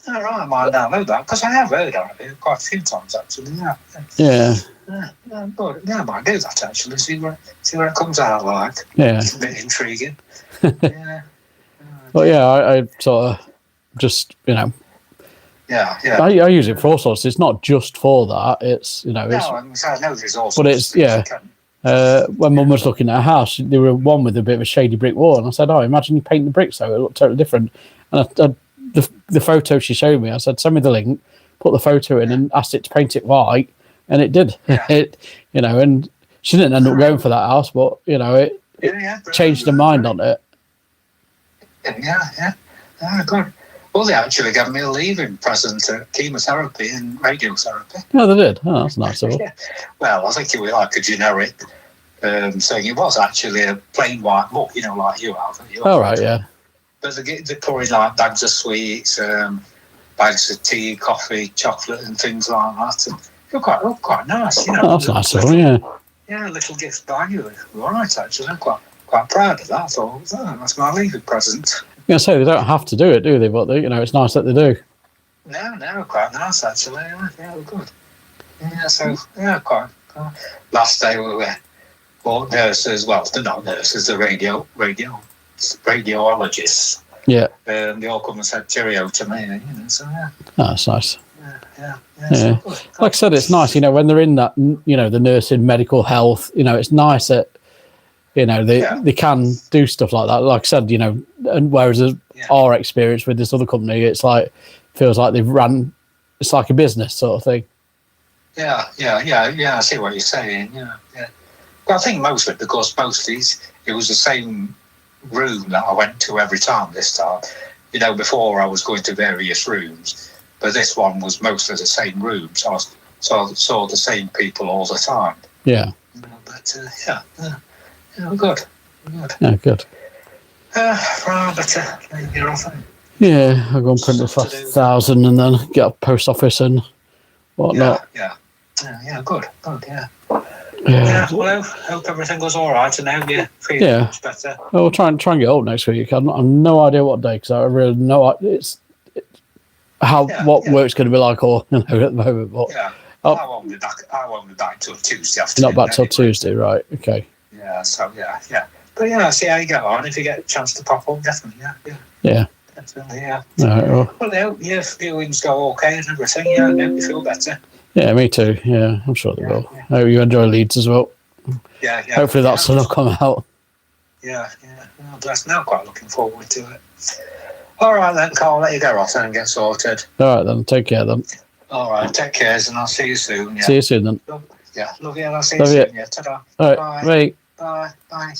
All right, I might download that because I have heard of it quite a few times actually. Yeah. But I might do that actually. See what it comes out like. Yeah. It's a bit intriguing. But I sort of just Yeah, yeah. I use it for all sorts. It's not just for that. It's it's. No, I know there's all sorts But it's of things you can. when Mum was looking at a house, there were one with a bit of a shady brick wall, and I said, "Oh, imagine you paint the bricks so it looked totally different." And the photo she showed me, I said, "Send me the link." Put the photo in and asked it to paint it white, and it did. Yeah. And she didn't end up going for that house, but it changed her mind on it. Yeah. Oh, good. Well, they actually gave me a leaving present at chemotherapy and radiotherapy. Yeah, they did. Oh, that's nice of them. Yeah. Well, I think it was like a generic thing. It was actually a plain white mug, like you have. All right, yeah. But they pour in like bags of sweets, bags of tea, coffee, chocolate, and things like that. And they look quite nice, Oh, that's nice of them, yeah. Yeah, a little gift bag. All right, actually. I'm quite proud of that. I thought, that's my leaving present. I'm going to say they don't have to do it, do they? But it's nice that they do. No, quite nice actually. Yeah, good. Yeah, so quite. Last day we were all nurses. Well, they're not nurses. They're radiologists. Yeah. They all come and said cheerio to me. So yeah. Oh, that's nice. Yeah. Yeah. So good. Like I said, it's nice. When they're in that, the nursing, medical health. It's nice that they can do stuff like that. Like I said, and whereas our experience with this other company, it's like feels like they've ran. It's like a business sort of thing. Yeah. I see what you're saying. Yeah. Well, I think most of it, because most of these, it was the same room that I went to every time this time. Before I was going to various rooms, but this one was mostly the same room, so I saw the same people all the time. Yeah. But good. Yeah, good. Right, better leave you off. Yeah, I'll go and print it for 1,000 and then get a post office and whatnot. Yeah, good, yeah. Yeah. Well, I hope everything goes all right, and now you feel much better. Well, we'll try and get up next week. I've no idea what day, because I really know it's what work's going to be like, or at the moment. But I won't be back till Tuesday afternoon. Not back till Tuesday, right? Okay. Yeah. So yeah. But see how you get on. If you get a chance to pop up, definitely. Yeah. Definitely, yeah. All right, well, I hope your feelings go okay and everything. Yeah, I hope you feel better. Yeah, me too. Yeah, I'm sure they will. I hope you enjoy Leeds as well. Yeah. Hopefully that sun will come out. Yeah. Well, bless. Now, quite looking forward to it. All right then, Carl. Let you go off and get sorted. All right then. Take care then. All right. Take care, and I'll see you soon. Yeah. See you soon then. Yeah. Love you. And I'll see you soon. Yeah. Ta-da. All right. Bye. Bye.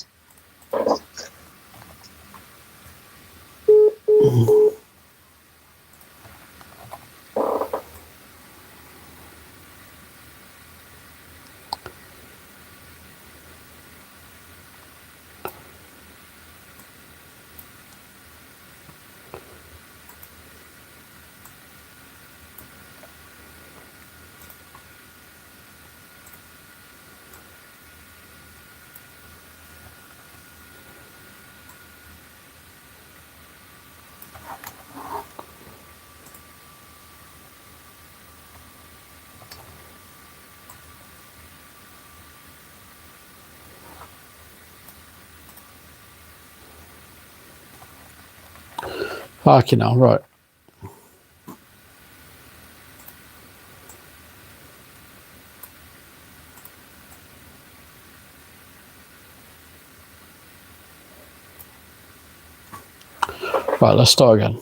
Fucking hell, right. Right, let's start again.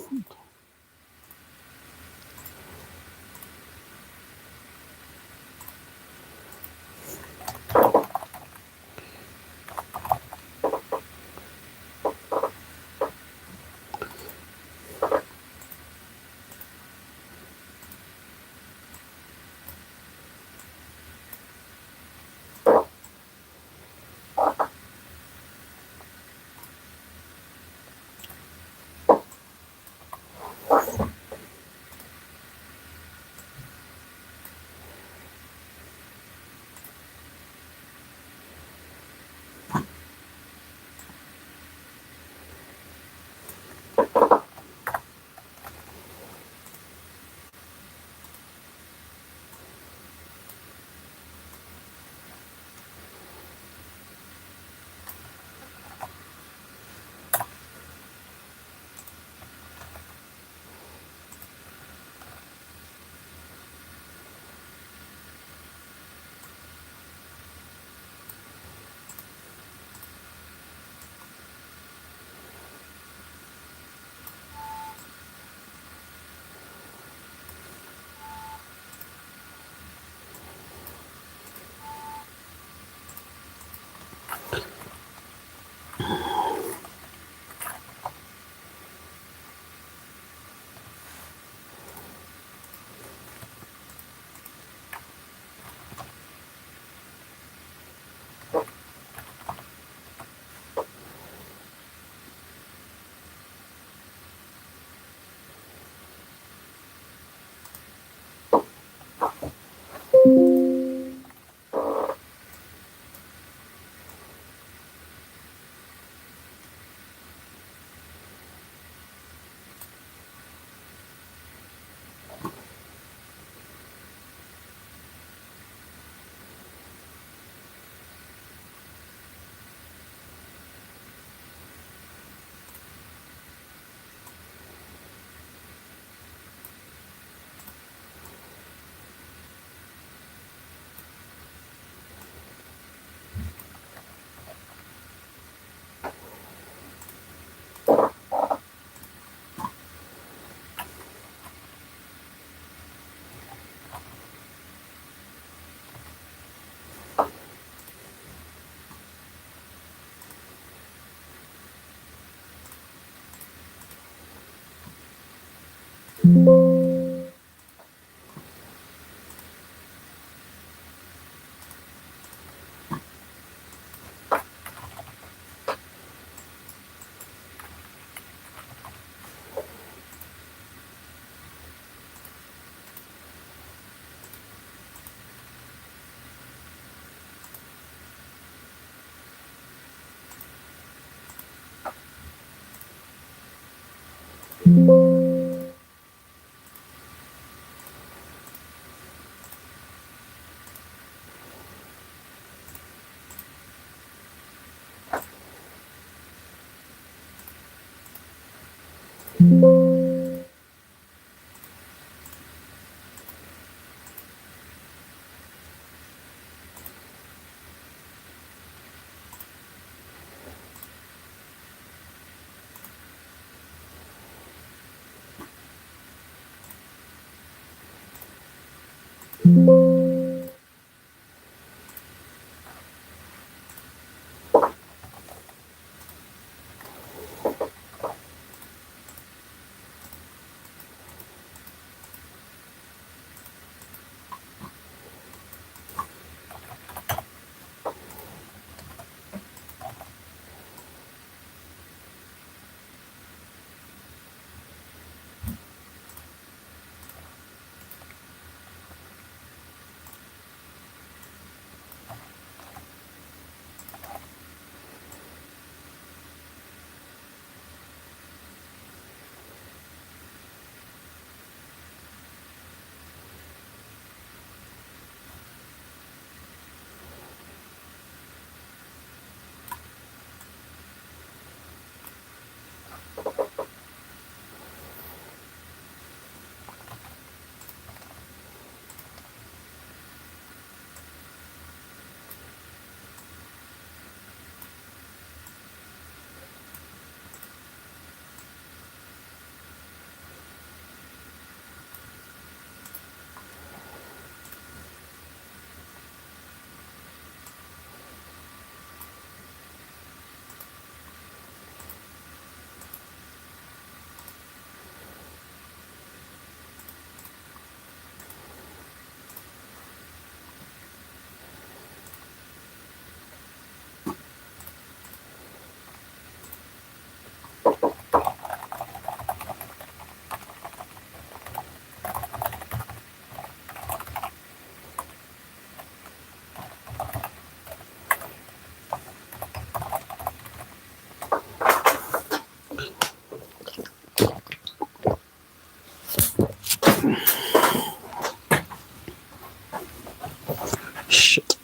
Shit.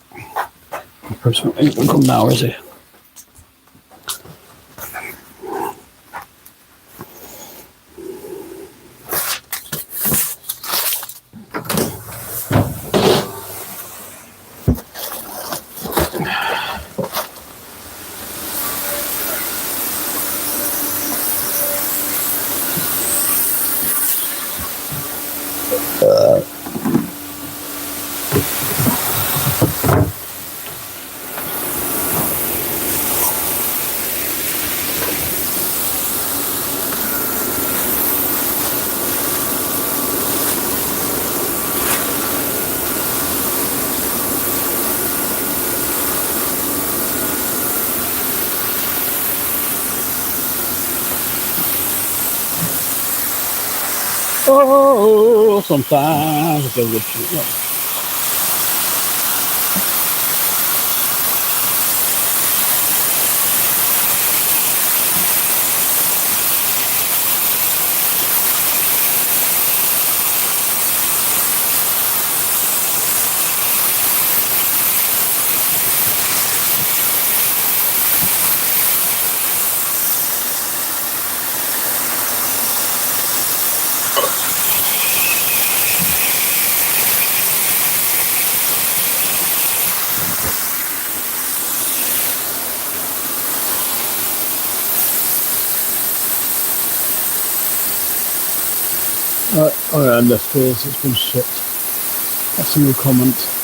He ain't gonna come now, is he? Oh, sometimes I feel good shit. Yeah. Alright, this is, it's been shit. That's a new comment.